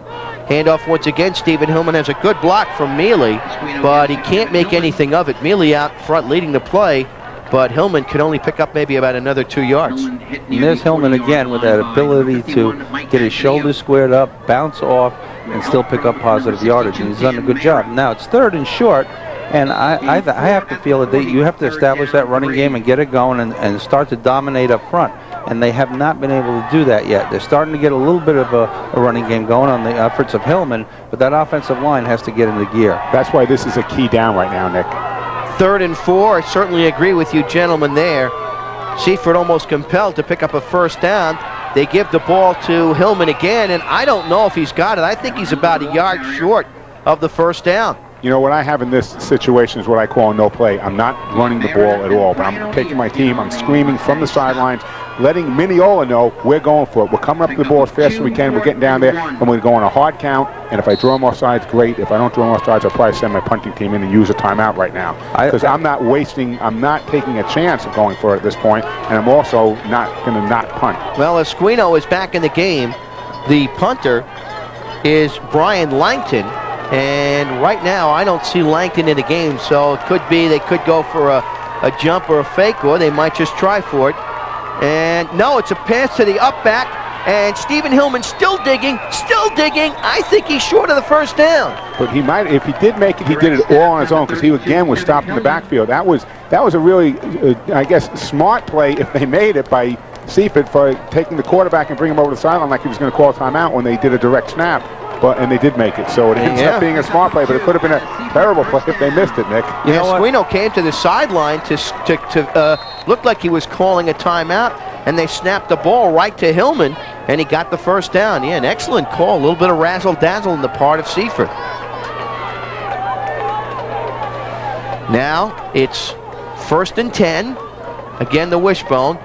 Handoff once again. Stephen Hillman has a good block from Mealy, but he can't make anything of it. Mealy out front leading the play, but Hillman could only pick up maybe about another 2 yards. And there's Hillman again with that ability to get his shoulders squared up, bounce off, and still pick up positive yardage, and he's done a good job. Now it's 3rd and short, and I have to feel that you have to establish that running game and get it going and start to dominate up front. and they have not been able to do that yet. They're starting to get a little bit of a running game going on the efforts of Hillman, but that offensive line has to get into gear. That's why this is a key down right now, Nick. 3rd and 4. I certainly agree with you gentlemen there. Seaford almost compelled to pick up a first down. They give the ball to Hillman again, and I don't know if he's got it. I think he's about a yard short of the first down. You know, what I have in this situation is what I call a no play. I'm not running the ball at all, but I'm taking my team. I'm screaming from the sidelines, letting Mineola know we're going for it. We're coming up to the ball as fast as we can. We're getting down there, and we're going to go on a hard count. And if I draw more sides, great. If I don't draw more sides, I'll probably send my punting team in and use a timeout right now. Because I'm not taking a chance of going for it at this point, and I'm also not going to not punt. Well, Esquino is back in the game. The punter is Brian Langton. And right now, I don't see Langton in the game, so it could be they could go for a jump or a fake, or they might just try for it. And no, it's a pass to the up back, and Stephen Hillman still digging. I think he's short of the first down. But he might, if he did make it, he did it all on his own, because he again was stopped in the backfield. That was a really, I guess, smart play if they made it by Seaford for taking the quarterback and bring him over the sideline like he was going to call a timeout when they did a direct snap. And they did make it, so it ends up being a smart play, but it could have been a terrible play if they missed it, Nick. Yeah, Esquino came to the sideline to look like he was calling a timeout, and they snapped the ball right to Hillman, and he got the first down. Yeah, an excellent call. A little bit of razzle-dazzle on the part of Seaford. Now it's 1st and 10. Again, the wishbone,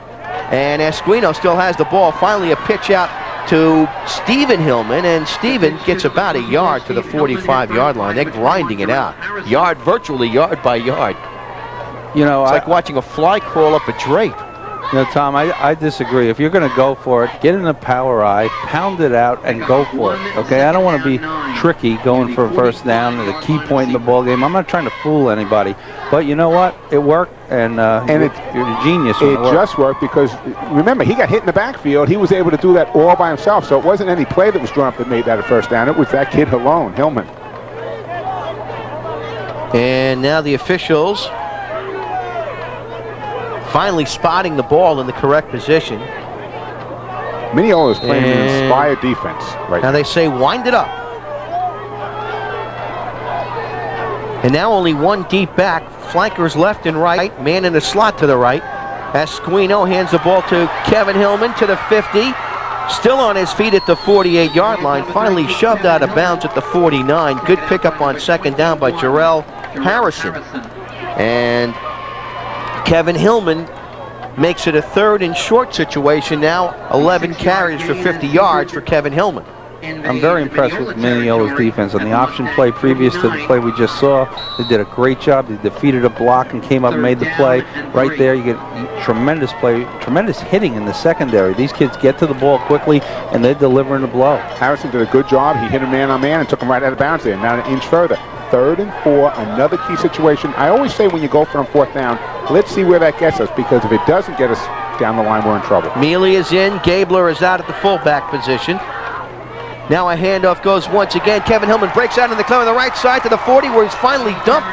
and Esquino still has the ball. Finally, a pitch out to Stephen Hillman, and Stephen gets about a yard to the 45-yard line. They're grinding it out, virtually yard by yard. You know, it's like watching a fly crawl up a drape. You know, Tom, I disagree. If you're going to go for it, get in the power eye, pound it out, and go for it. Okay, I don't want to be tricky going for a first down at a key point in the ball game. I'm not trying to fool anybody, but you know what? It worked, and you're a genius. It just worked because, remember, he got hit in the backfield. He was able to do that all by himself, so it wasn't any play that was drawn up that made that a first down. It was that kid alone, Hillman. And now the officials finally spotting the ball in the correct position. Mineola is playing an inspired defense right now. They say wind it up. And now only one deep back. Flankers left and right. Man in the slot to the right. Esquino hands the ball to Kevin Hillman to the 50. Still on his feet at the 48-yard line. Finally shoved out of bounds at the 49. Good pickup on second down by Jarrell Harrison. And Kevin Hillman makes it a 3rd and short situation now. 11 carries for 50 yards for Kevin Hillman. I'm very impressed with Mineola's defense. On the option play previous to the play we just saw, they did a great job. They defeated a block and came up and made the play. Right there, you get tremendous play, tremendous hitting in the secondary. These kids get to the ball quickly, and they're delivering the blow. Harrison did a good job. He hit a man-on-man and took him right out of bounds there. Now an inch further. 3rd and 4, another key situation. I always say when you go for a 4th down, let's see where that gets us, because if it doesn't get us down the line, we're in trouble. Mealy is in. Gabler is out at the fullback position. Now a handoff goes once again. Kevin Hillman breaks out in the clear on the right side to the 40, where he's finally dumped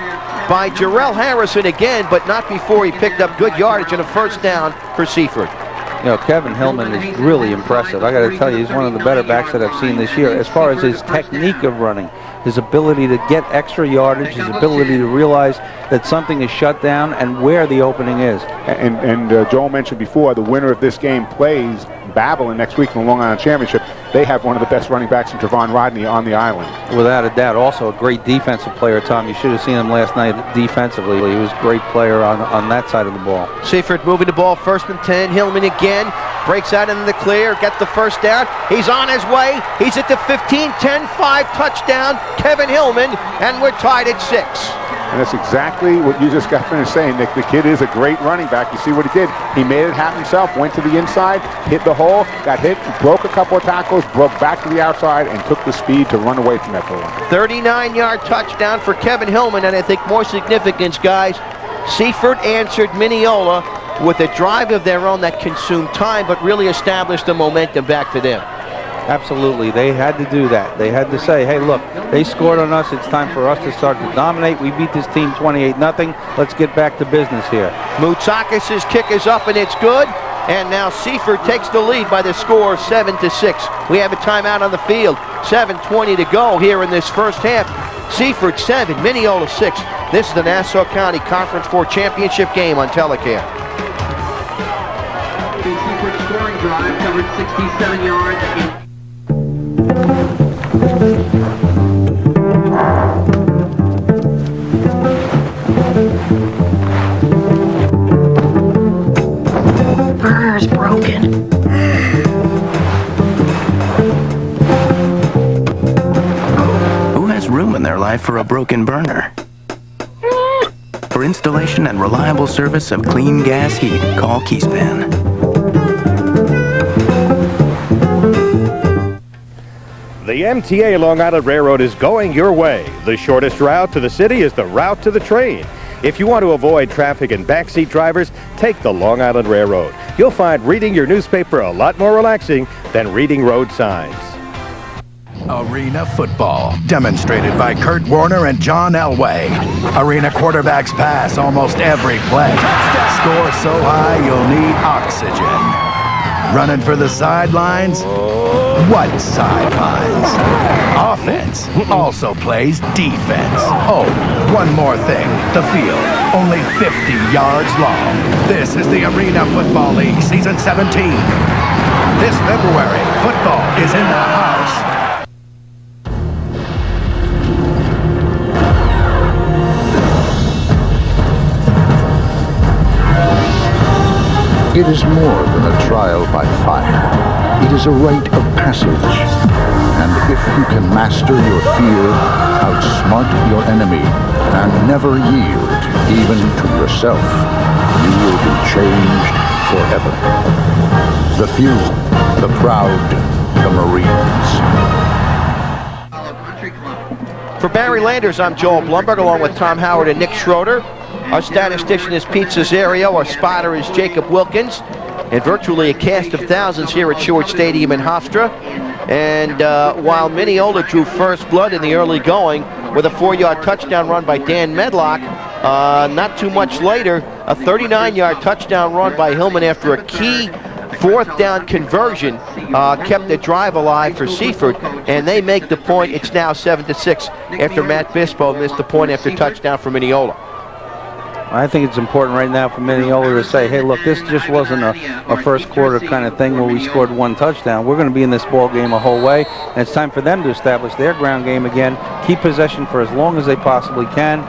by Jarrell Harrison again, but not before he picked up good yardage and a first down for Seaford. You know, Kevin Hillman is really impressive. I got to tell you, he's one of the better backs that I've seen this year. As far as his technique of running, his ability to get extra yardage, his ability to realize that something is shut down and where the opening is. And Joel mentioned before, the winner of this game plays Babylon next week in the Long Island Championship. They have one of the best running backs in Trevon Rodney on the island. Without a doubt. Also a great defensive player, Tom. You should have seen him last night defensively. He was a great player on that side of the ball. Seaford moving the ball, 1st and 10. Hillman again breaks out in the clear, gets the first down. He's on his way. He's at the 15, 10, 5 touchdown. Kevin Hillman, and we're tied at 6. And that's exactly what you just got finished saying, Nick. The kid is a great running back. You see what he did? He made it happen himself, went to the inside, hit the hole, got hit, broke a couple of tackles, broke back to the outside, and took the speed to run away from that ball. 39-yard touchdown for Kevin Hillman, and I think more significance, guys, Seaford answered Mineola with a drive of their own that consumed time, but really established the momentum back to them. Absolutely. They had to do that. They had to say, hey, look, they scored on us. It's time for us to start to dominate. We beat this team 28-0. Let's get back to business here. Moutsakis' kick is up, and it's good. And now Seaford takes the lead by the score of 7-6. We have a timeout on the field. 7:20 to go here in this first half. Seaford 7, Mineola 6. This is the Nassau County Conference 4 Championship game on Telecare. The Seaford scoring drive covered 67 yards in burner's broken. Who has room in their life for a broken burner? For installation and reliable service of clean gas heat, call Keyspan. The MTA Long Island Railroad is going your way. The shortest route to the city is the route to the train. If you want to avoid traffic and backseat drivers, take the Long Island Railroad. You'll find reading your newspaper a lot more relaxing than reading road signs. Arena football, demonstrated by Kurt Warner and John Elway. Arena quarterbacks pass almost every play. Score so high you'll need oxygen. Running for the sidelines? What sidelines? Offense also plays defense. Oh, one more thing. The field, only 50 yards long. This is the Arena Football League Season 17. This February, football is in the house. It is more than a trial by fire. It is a rite of passage. And if you can master your fear, outsmart your enemy, and never yield, even to yourself, you will be changed forever. The few, the proud, the Marines. For Barry Landers, I'm Joel Blumberg, along with Tom Howard and Nick Schroeder. Our statistician is Pete Cesario. Our spotter is Jacob Wilkins. And virtually a cast of thousands here at Short Stadium in Hofstra. And while Mineola drew first blood in the early going with a 4-yard touchdown run by Dan Medlock, not too much later, a 39-yard touchdown run by Hillman after a key fourth down conversion kept the drive alive for Seaford, and they make the point. It's now 7-6 after Matt Bispo missed the point after touchdown for Mineola. I think it's important right now for Mineola to say, hey, look, this just wasn't a first quarter kind of thing where we scored one touchdown. We're going to be in this ball game a whole way, and it's time for them to establish their ground game again, keep possession for as long as they possibly can.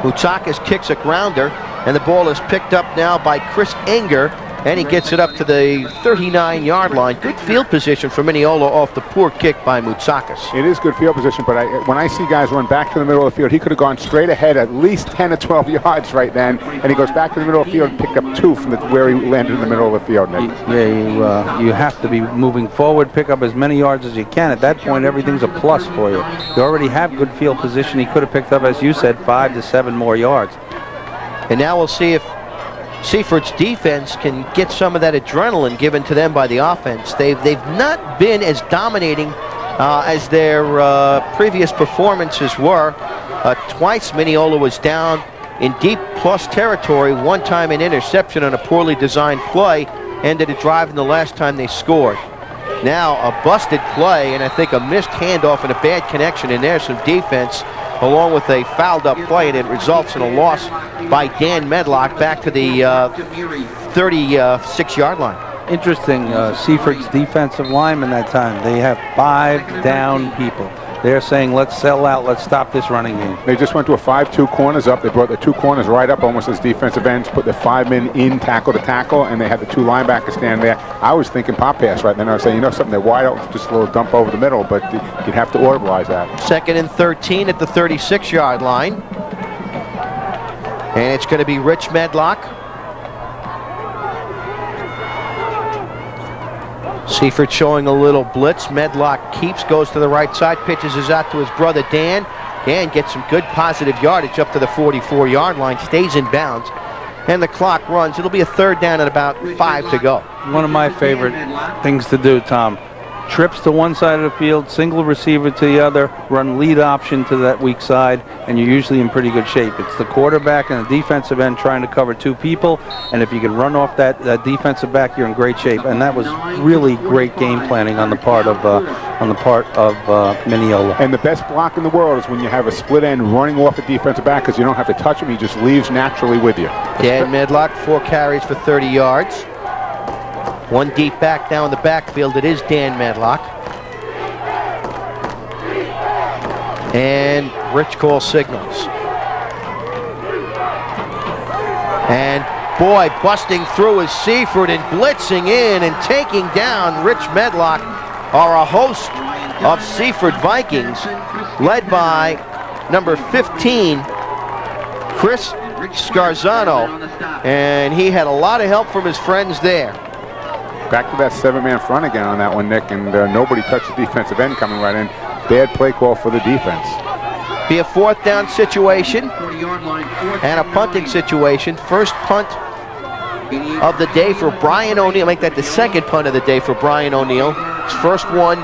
Moutsakis kicks a grounder, and the ball is picked up now by Chris Enger, and he gets it up to the 39-yard line. Good field position for Mineola off the poor kick by Moutsakis. It is good field position, but when I see guys run back to the middle of the field, he could have gone straight ahead at least 10 or 12 yards right then, and he goes back to the middle of the field and picked up 2 from where he landed in the middle of the field. Nick. Yeah, you have to be moving forward, pick up as many yards as you can. At that point, everything's a plus for you. You already have good field position. He could have picked up, as you said, 5 to 7 more yards. And now we'll see if Seaford's defense can get some of that adrenaline given to them by the offense. They've not been as dominating as their previous performances were. Twice Mineola was down in deep plus territory, one time an interception on a poorly designed play, ended a drive in the last time they scored. Now a busted play and I think a missed handoff and a bad connection, and there's some defense along with a fouled up play, and it results in a loss by Dan Medlock back to the 36-yard line. Interesting, Seaford's defensive lineman that time. They have 5 down people. They're saying, let's sell out, let's stop this running game. They just went to a 5-2 corners up. They brought the 2 corners right up almost as defensive ends, put the 5 men in tackle to tackle, and they had the 2 linebackers stand there. I was thinking pop pass right then. I was saying, you know something, they're wide open, just a little dump over the middle, but you'd have to audibilize that. 2nd and 13 at the 36-yard line. And it's going to be Rich Medlock. Seaford showing a little blitz. Medlock keeps, goes to the right side, pitches it out to his brother Dan. Dan gets some good positive yardage up to the 44-yard line, stays in bounds, and the clock runs. It'll be a 3rd down and about 5 to go. One of my favorite things to do, Tom, trips to one side of the field, single receiver to the other, run lead option to that weak side, and you're usually in pretty good shape. It's the quarterback and the defensive end trying to cover two people, and if you can run off that defensive back, you're in great shape. And that was really great game planning on the part of Mineola. And the best block in the world is when you have a split end running off a defensive back because you don't have to touch him. He just leaves naturally with you. Dan Medlock, 4 carries for 30 yards. One deep back now in the backfield. It is Dan Medlock. And Rich call signals. And boy, busting through is Seaford and blitzing in and taking down Rich Medlock are a host of Seaford Vikings, led by number 15, Chris Scarzano. And he had a lot of help from his friends there. Back to that 7-man front again on that one, Nick, and nobody touched the defensive end coming right in. Bad play call for the defense. Be a 4th down situation and a punting situation. First punt of the day for Brian O'Neill. Make that the second punt of the day for Brian O'Neill. His first one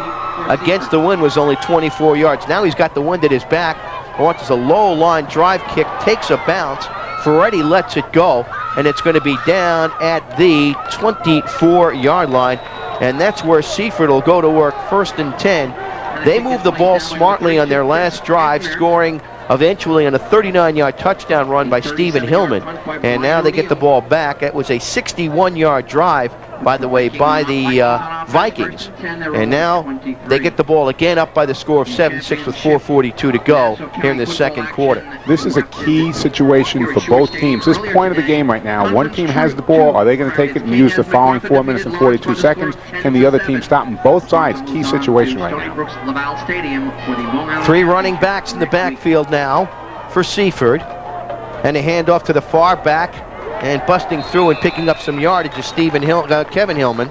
against the wind was only 24 yards. Now he's got the wind at his back. Launches a low line drive kick, takes a bounce. Ferretti lets it go, and it's going to be down at the 24-yard line, and that's where Seaford will go to work, 1st and 10. They moved the ball smartly on their last drive, scoring eventually on a 39-yard touchdown run by Stephen Hillman, and now they get the ball back. That was a 61-yard drive, by the way, by the Vikings, and now they get the ball again up by the score of 7-6 with 4:42 to go here in the second quarter. This is a key situation for both teams. This point of the game right now, one team has the ball. Are they going to take it and use the following 4 minutes and 42 seconds? Can the other team stop them? Both sides, key situation right now. 3 running backs in the backfield now for Seaford, and a handoff to the far back, and busting through and picking up some yardage is Kevin Hillman.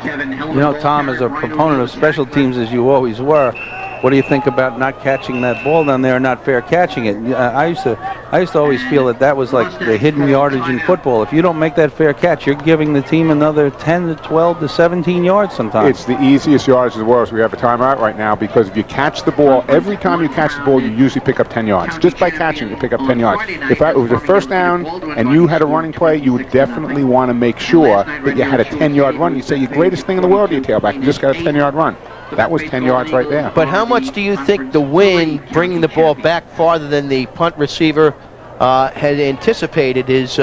You know, Tom, as a proponent of special teams as you always were, what do you think about not catching that ball down there and not fair catching it? I used to always feel that was like the hidden yardage in football. If you don't make that fair catch, you're giving the team another 10 to 12 to 17 yards sometimes. It's the easiest yardage in the world. So we have a timeout right now because if you catch the ball, every time you catch the ball, you usually pick up 10 yards. Just by catching, you pick up 10 yards. If it was a first down and you had a running play, you would definitely want to make sure that you had a 10-yard run. You say your greatest thing in the world to your tailback, you just got a 10-yard run. That was 10 yards right there. But how much do you think the wind bringing the ball back farther than the punt receiver had anticipated is,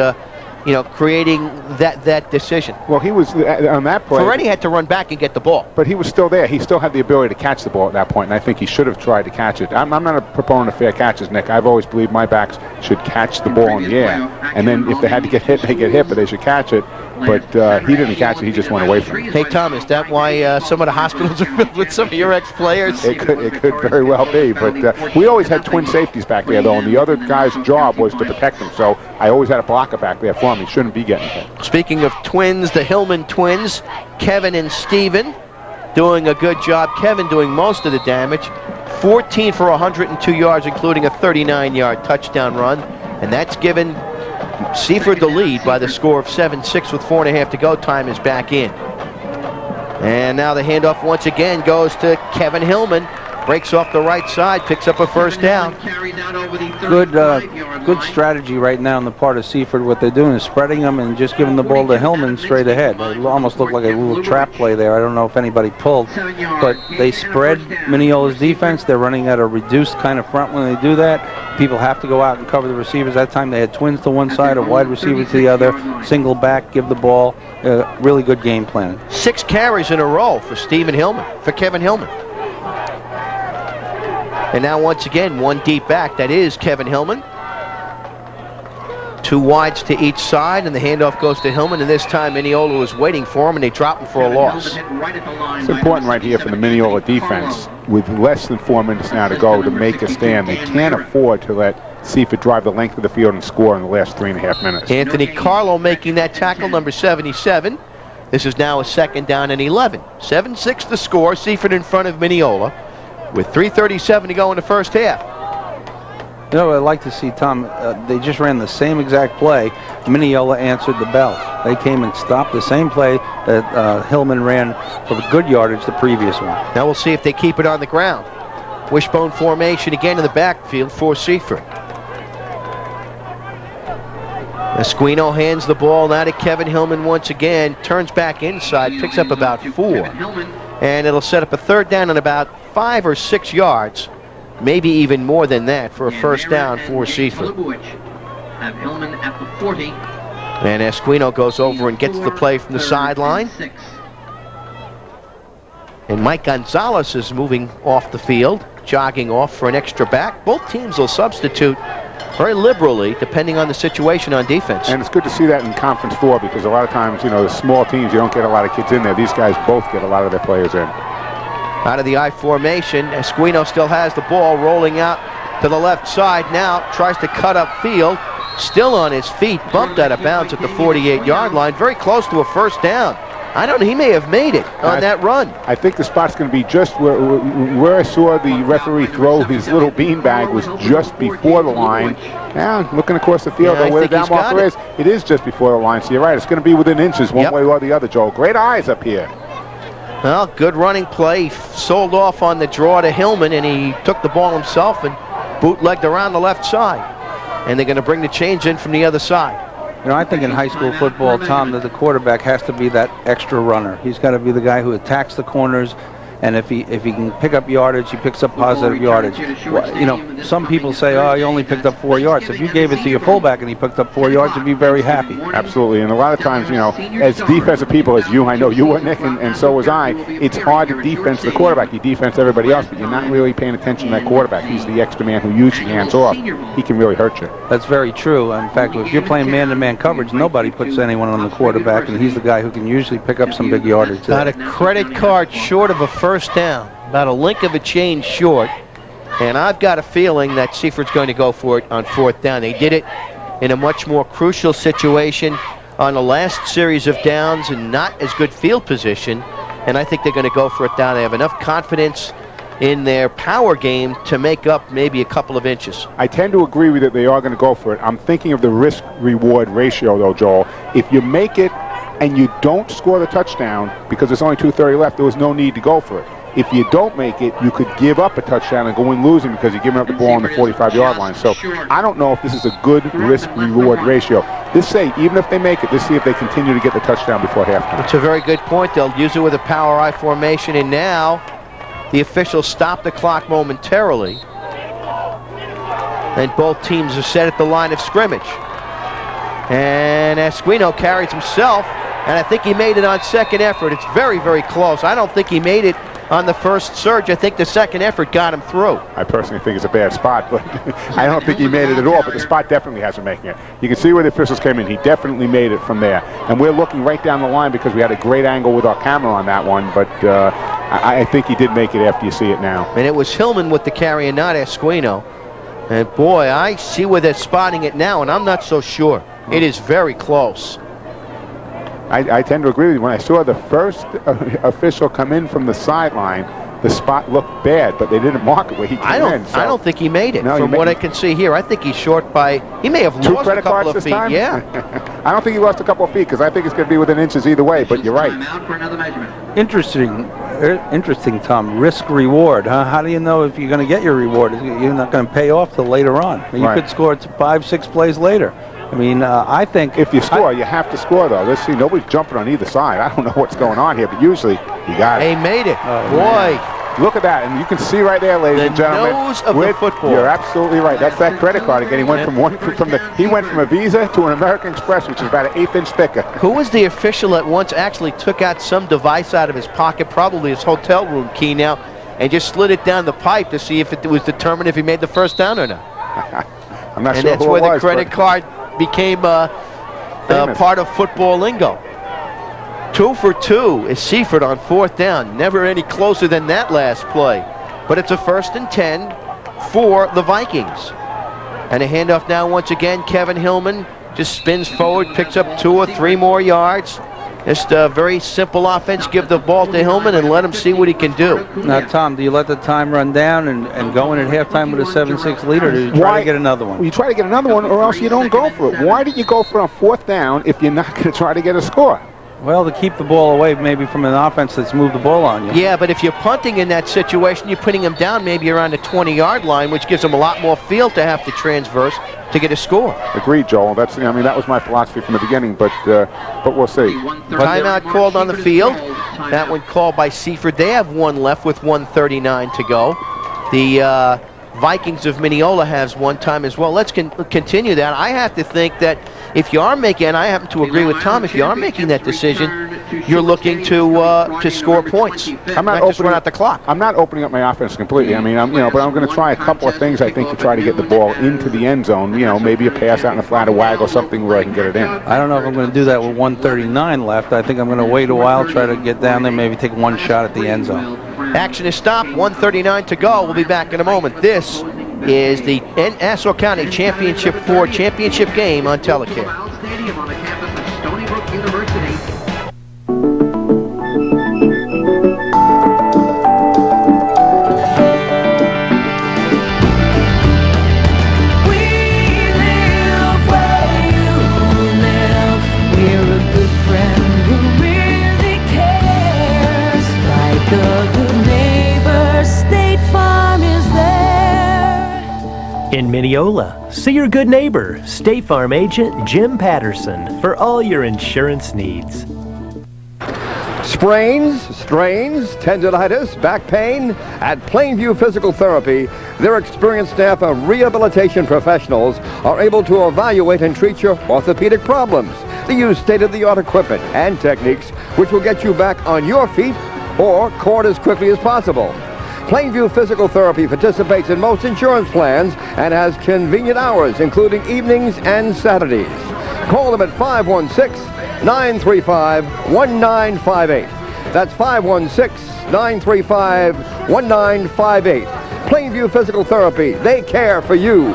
creating that decision? Well, he was on that play. Ferretti had to run back and get the ball. But he was still there. He still had the ability to catch the ball at that point, and I think he should have tried to catch it. I'm not a proponent of fair catches, Nick. I've always believed my backs should catch the ball in the air, and then if they had to get hit, they get hit, but they should catch it. But he didn't catch it. He just went away from it. Hey, Tom, is that why some of the hospitals are filled with some of your ex-players? It could very well be. But we always had twin safeties back there, though, and the other guy's job was to protect them. So I always had a blocker back there for him. He shouldn't be getting hit. Speaking of twins, the Hillman twins, Kevin and Steven, doing a good job. Kevin doing most of the damage. 14 for 102 yards, including a 39-yard touchdown run. And that's given Seaford the lead by the score of 7-6 with 4.5 to go. Time is back in. And now the handoff once again goes to Kevin Hillman. Breaks off the right side, picks up a first down. Good strategy right now on the part of Seaford. What they're doing is spreading them and just giving the ball to Hillman straight ahead. It almost looked like a little trap play there. I don't know if anybody pulled, but they spread Mineola's defense. They're running at a reduced kind of front when they do that. People have to go out and cover the receivers. That time they had twins to one side, a wide receiver to the other, single back, give the ball. Really good game plan. 6 carries in a row for Kevin Hillman. And now once again, one deep back. That is Kevin Hillman. 2 wides to each side, and the handoff goes to Hillman. And this time, Mineola was waiting for him, and they drop him for a loss. It's important right here for the Mineola defense, with less than 4 minutes now to go, to make a stand. They can't afford to let Seaford drive the length of the field and score in the last 3.5 minutes. Anthony Carlo making that tackle, number 77. This is now a 2nd down and 11. 7-6 the score. Seaford in front of Mineola, with 3:37 to go in the first half. You know what I'd like to see, Tom? They just ran the same exact play. Mineola answered the bell. They came and stopped the same play that Hillman ran for good yardage the previous one. Now we'll see if they keep it on the ground. Wishbone formation again in the backfield for Seaford. Esquino hands the ball now to Kevin Hillman once again. Turns back inside, picks up about 4. And it'll set up a third down and about 5 or 6 yards. Maybe even more than that for a first down for Seaford. Have Hillman at the 40. And Esquino goes over and gets the play from the sideline. And Mike Gonzalez is moving off the field, jogging off for an extra back. Both teams will substitute very liberally depending on the situation on defense. And it's good to see that in Conference 4 because a lot of times, you know, the small teams, you don't get a lot of kids in there. These guys both get a lot of their players in. Out of the I formation, Esquino still has the ball rolling out to the left side now, tries to cut up field, still on his feet, bumped out of bounds at the 48-yard line, very close to a first down. I don't know, he may have made it on that run. I think the spot's going to be just where I saw the referee throw his little beanbag was just before the line. Yeah, looking across the field, where the down marker is, it is just before the line. So you're right, it's going to be within inches one way or the other, Joel. Great eyes up here. Well, good running play. Sold off on the draw to Hillman, and he took the ball himself and bootlegged around the left side. And they're going to bring the change in from the other side. You know, I think in high school football, Tom, that the quarterback has to be that extra runner. He's got to be the guy who attacks the corners, and if he can pick up yardage, he picks up positive yardage. Well, you know, some people say, oh, he only picked up 4 yards. If you gave it to your fullback and he picked up 4 yards, you'd be very happy. Absolutely, and a lot of times, you know, as defensive people, as you, I know you were, Nick, and so was I, it's hard to defense the quarterback. You defense everybody else, but you're not really paying attention to that quarterback. He's the extra man who usually hands off. He can really hurt you. That's very true. In fact, if you're playing man-to-man coverage, nobody puts anyone on the quarterback, and he's the guy who can usually pick up some big yardage. About a credit card short of a first down. About a link of a change short. And I've got a feeling that Seaford's going to go for it on 4th down. They did it in a much more crucial situation on the last series of downs and not as good field position. And I think they're going to go for it down. They have enough confidence in their power game to make up maybe a couple of inches. I tend to agree with it. They are going to go for it. I'm thinking of the risk-reward ratio, though, Joel. If you make it and you don't score the touchdown because there's only 2:30 left, there was no need to go for it. If you don't make it, you could give up a touchdown and go in losing because you're giving up the ball on the 45-yard line. So I don't know if this is a good risk-reward ratio. Let's say, even if they make it, let's see if they continue to get the touchdown before halftime. It's a very good point. They'll use it with a power I formation, and now the officials stop the clock momentarily. And both teams are set at the line of scrimmage. And Esquino carries himself, and I think he made it on second effort. It's very, very close. I don't think he made it on the first surge. I think the second effort got him through. I personally think it's a bad spot, but I don't think he made it at all, but the spot definitely has him making it. You can see where the officials came in. He definitely made it from there. And we're looking right down the line because we had a great angle with our camera on that one, but I think he did make it after you see it now. And it was Hillman with the carry and not Esquino. And boy, I see where they're spotting it now, and I'm not so sure. It is very close. I tend to agree with you. When I saw the first official come in from the sideline, the spot looked bad, but they didn't mark it where he came in. So. I don't think he made it. No, from what I can see here, I think he's short by, he may have lost a couple of feet. Time? Yeah. I don't think he lost a couple of feet because I think it's going to be within inches either way, but you're right. Interesting, Tom. Risk reward, huh? How do you know if you're going to get your reward? You're not going to pay off till later on. I mean, you could score 5-6 plays later. I mean, I think if you score, you have to score, though. Let's see. Nobody's jumping on either side. I don't know what's going on here, but usually you got it. He made it. Boy. Look at that. And you can see right there, ladies and gentlemen. The nose of the football. You're absolutely right. That's that credit card again. He went from a Visa to an American Express, which is about an 1/8 inch thicker. Who was the official that once actually took out some device out of his pocket, probably his hotel room key now, and just slid it down the pipe to see if it was determined if he made the first down or not? I'm not sure. And that's where the credit card became part of football lingo. 2 for 2 is Seaford on 4th down. Never any closer than that last play. But it's a 1st and 10 for the Vikings. And a handoff now once again. Kevin Hillman just spins forward, picks up 2 or 3 more yards. Just a very simple offense. Give the ball to Hillman and let him see what he can do. Now, Tom, do you let the time run down and go in at halftime with a 7-6 lead, or do you try to get another one? Well, you try to get another one, or else you don't go for it. Why did you go for a 4th down if you're not going to try to get a score? Well, to keep the ball away maybe from an offense that's moved the ball on you. Yeah, but if you're punting in that situation, you're putting him down maybe around the 20-yard line, which gives him a lot more field to have to transverse to get a score. Agreed, Joel. I mean, that was my philosophy from the beginning, but we'll see. Timeout called on the field. That one called by Seaford. They have one left with 1:39 to go. The Vikings of Mineola has one time as well. Let's continue that. I have to think that if you are making, and I happen to agree with Tom, if you are making that decision, you're looking to score points. I'm not just run out the clock. I'm not opening up my offense completely. I mean, but I'm going to try a couple of things, I think, to try to get the ball into the end zone. Maybe a pass out in a flat, a wag, or something where I can get it in. I don't know if I'm going to do that with 1:39 left. I think I'm going to wait a while, try to get down there, maybe take one shot at the end zone. Action is stopped. 1:39 to go. We'll be back in a moment. This is the Nassau County Championship 4 championship game on Telecare. Stadium on the campus of Stony Brook University. In Mineola, see your good neighbor, State Farm agent Jim Patterson, for all your insurance needs. Sprains, strains, tendonitis, back pain. At Plainview Physical Therapy, their experienced staff of rehabilitation professionals are able to evaluate and treat your orthopedic problems. They use state-of-the-art equipment and techniques which will get you back on your feet or court as quickly as possible. Plainview Physical Therapy participates in most insurance plans and has convenient hours, including evenings and Saturdays. Call them at 516-935-1958. That's 516-935-1958. Plainview Physical Therapy, they care for you.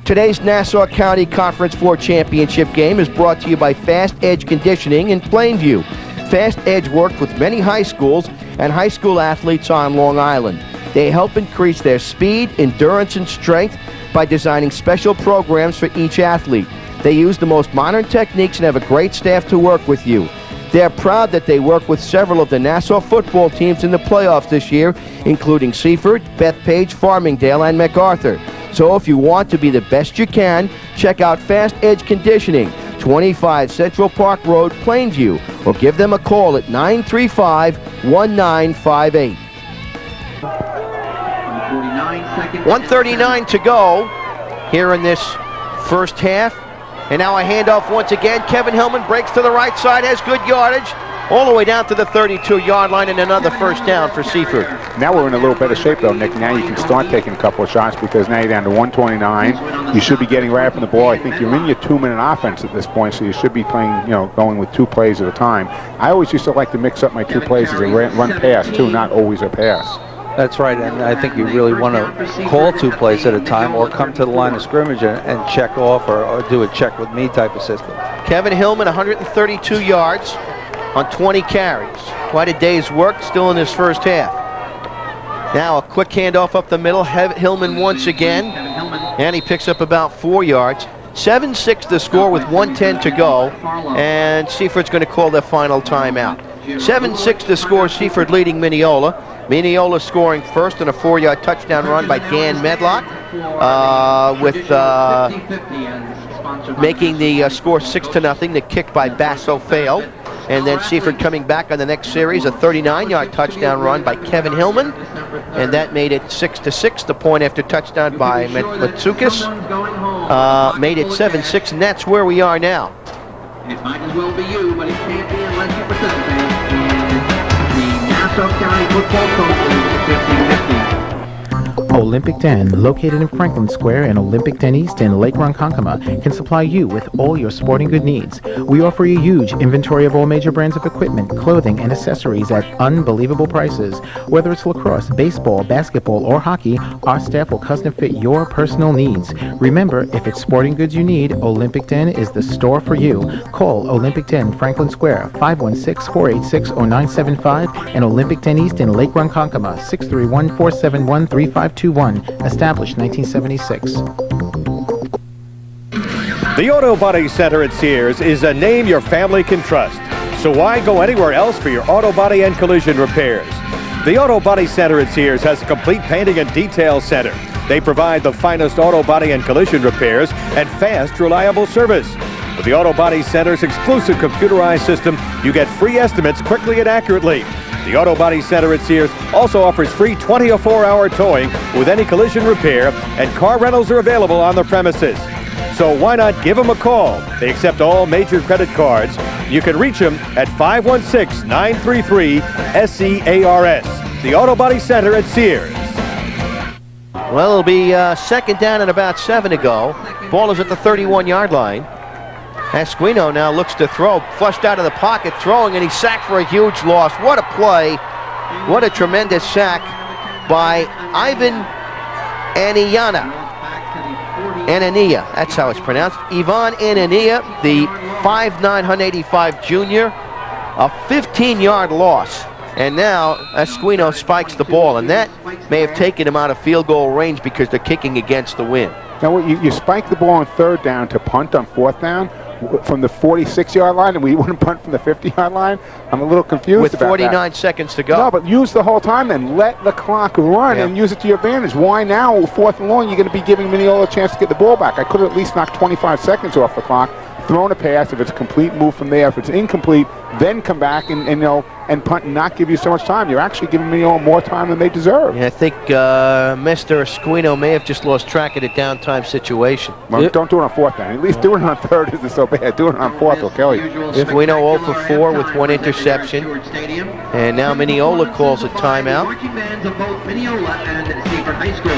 Today's Nassau County Conference 4 championship game is brought to you by Fast Edge Conditioning in Plainview. Fast Edge worked with many high schools and high school athletes on Long Island. They help increase their speed, endurance, and strength by designing special programs for each athlete. They use the most modern techniques and have a great staff to work with you. They're proud that they work with several of the Nassau football teams in the playoffs this year, including Seaford, Bethpage, Farmingdale, and MacArthur. So if you want to be the best you can, check out Fast Edge Conditioning, 25 Central Park Road, Plainview, or give them a call at 935-1958. 1:39 to go here in this first half. And now a handoff once again. Kevin Hillman breaks to the right side, has good yardage, all the way down to the 32-yard line, and another first down for Seaford. Now we're in a little better shape, though, Nick. Now you can start taking a couple of shots because now you're down to 129. You should be getting right up in the ball. I think you're in your 2-minute offense at this point, so you should be playing, going with 2 plays at a time. I always used to like to mix up my 2 plays as a run pass, too, not always a pass. That's right, and I think you really want to call 2 plays at a time or come to the line of scrimmage and check off or do a check with me type of system. Kevin Hillman, 132 yards on 20 carries. Quite a day's work still in this first half. Now a quick handoff up the middle. Hillman once again, and he picks up about 4 yards. 7-6 the score with 1:10 to go, and Seaford's going to call their final timeout. 7-6 the score, Seaford leading Mineola. Mineola scoring first on a 4-yard touchdown run by Dan Medlock, making the score 6-0. The kick by Basso failed. And then Seaford coming back on the next series, a 39-yard touchdown run by Kevin Hillman, and that made it 6-6. The point after touchdown by Matsoukas made it 7-6, and that's where we are now. It might as well be you, but it can't be unless you participate in the Nassau County Football Coach League 50-50. Olympic 10, located in Franklin Square and Olympic 10 East in Lake Ronkonkoma, can supply you with all your sporting good needs. We offer a huge inventory of all major brands of equipment, clothing, and accessories at unbelievable prices. Whether it's lacrosse, baseball, basketball, or hockey, our staff will custom fit your personal needs. Remember, if it's sporting goods you need, Olympic 10 is the store for you. Call Olympic 10 Franklin Square, 516-486-0975, and Olympic 10 East in Lake Ronkonkoma, 631-471-3521, established 1976. The Auto Body Center at Sears is a name your family can trust. So why go anywhere else for your auto body and collision repairs? The Auto Body Center at Sears has a complete painting and detail center. They provide the finest auto body and collision repairs and fast, reliable service. With the Auto Body Center's exclusive computerized system, you get free estimates quickly and accurately. The Auto Body Center at Sears also offers free 24-hour towing with any collision repair, and car rentals are available on the premises. So why not give them a call? They accept all major credit cards. You can reach them at 516-933-SEARS. The Auto Body Center at Sears. Well, it'll be second down and about 7 to go. Ball is at the 31-yard line. Esquino now looks to throw, flushed out of the pocket, throwing, and he's sacked for a huge loss. What a play. What a tremendous sack by Ivan Anania. Anania, that's how it's pronounced. Ivan Anania, the 5'9", 185 junior, a 15-yard loss. And now Esquino spikes the ball, and that may have taken him out of field goal range because they're kicking against the wind. Now, you spike the ball on third down to punt on fourth down from the 46-yard line, and we wouldn't punt from the 50-yard line. I'm a little confused with about 49 seconds to go. No, but use the whole time then. Let the clock run and use it to your advantage. Why now, fourth and long, you're going to be giving Mineola a chance to get the ball back? I could have at least knocked 25 seconds off the clock, thrown a pass. If it's a complete, move from there. If it's incomplete, then come back and punt and not give you so much time. You're actually giving Mineola more time than they deserve. Yeah, I think Mr. Esquino may have just lost track of the downtime situation. Well, don't do it on fourth down. At least do it on third isn't so bad. Do it on fourth will kill you. Esquino 0 for 4 with 1 interception. And now Mineola calls a timeout. Marching bands of both Mineola and Seaford High School.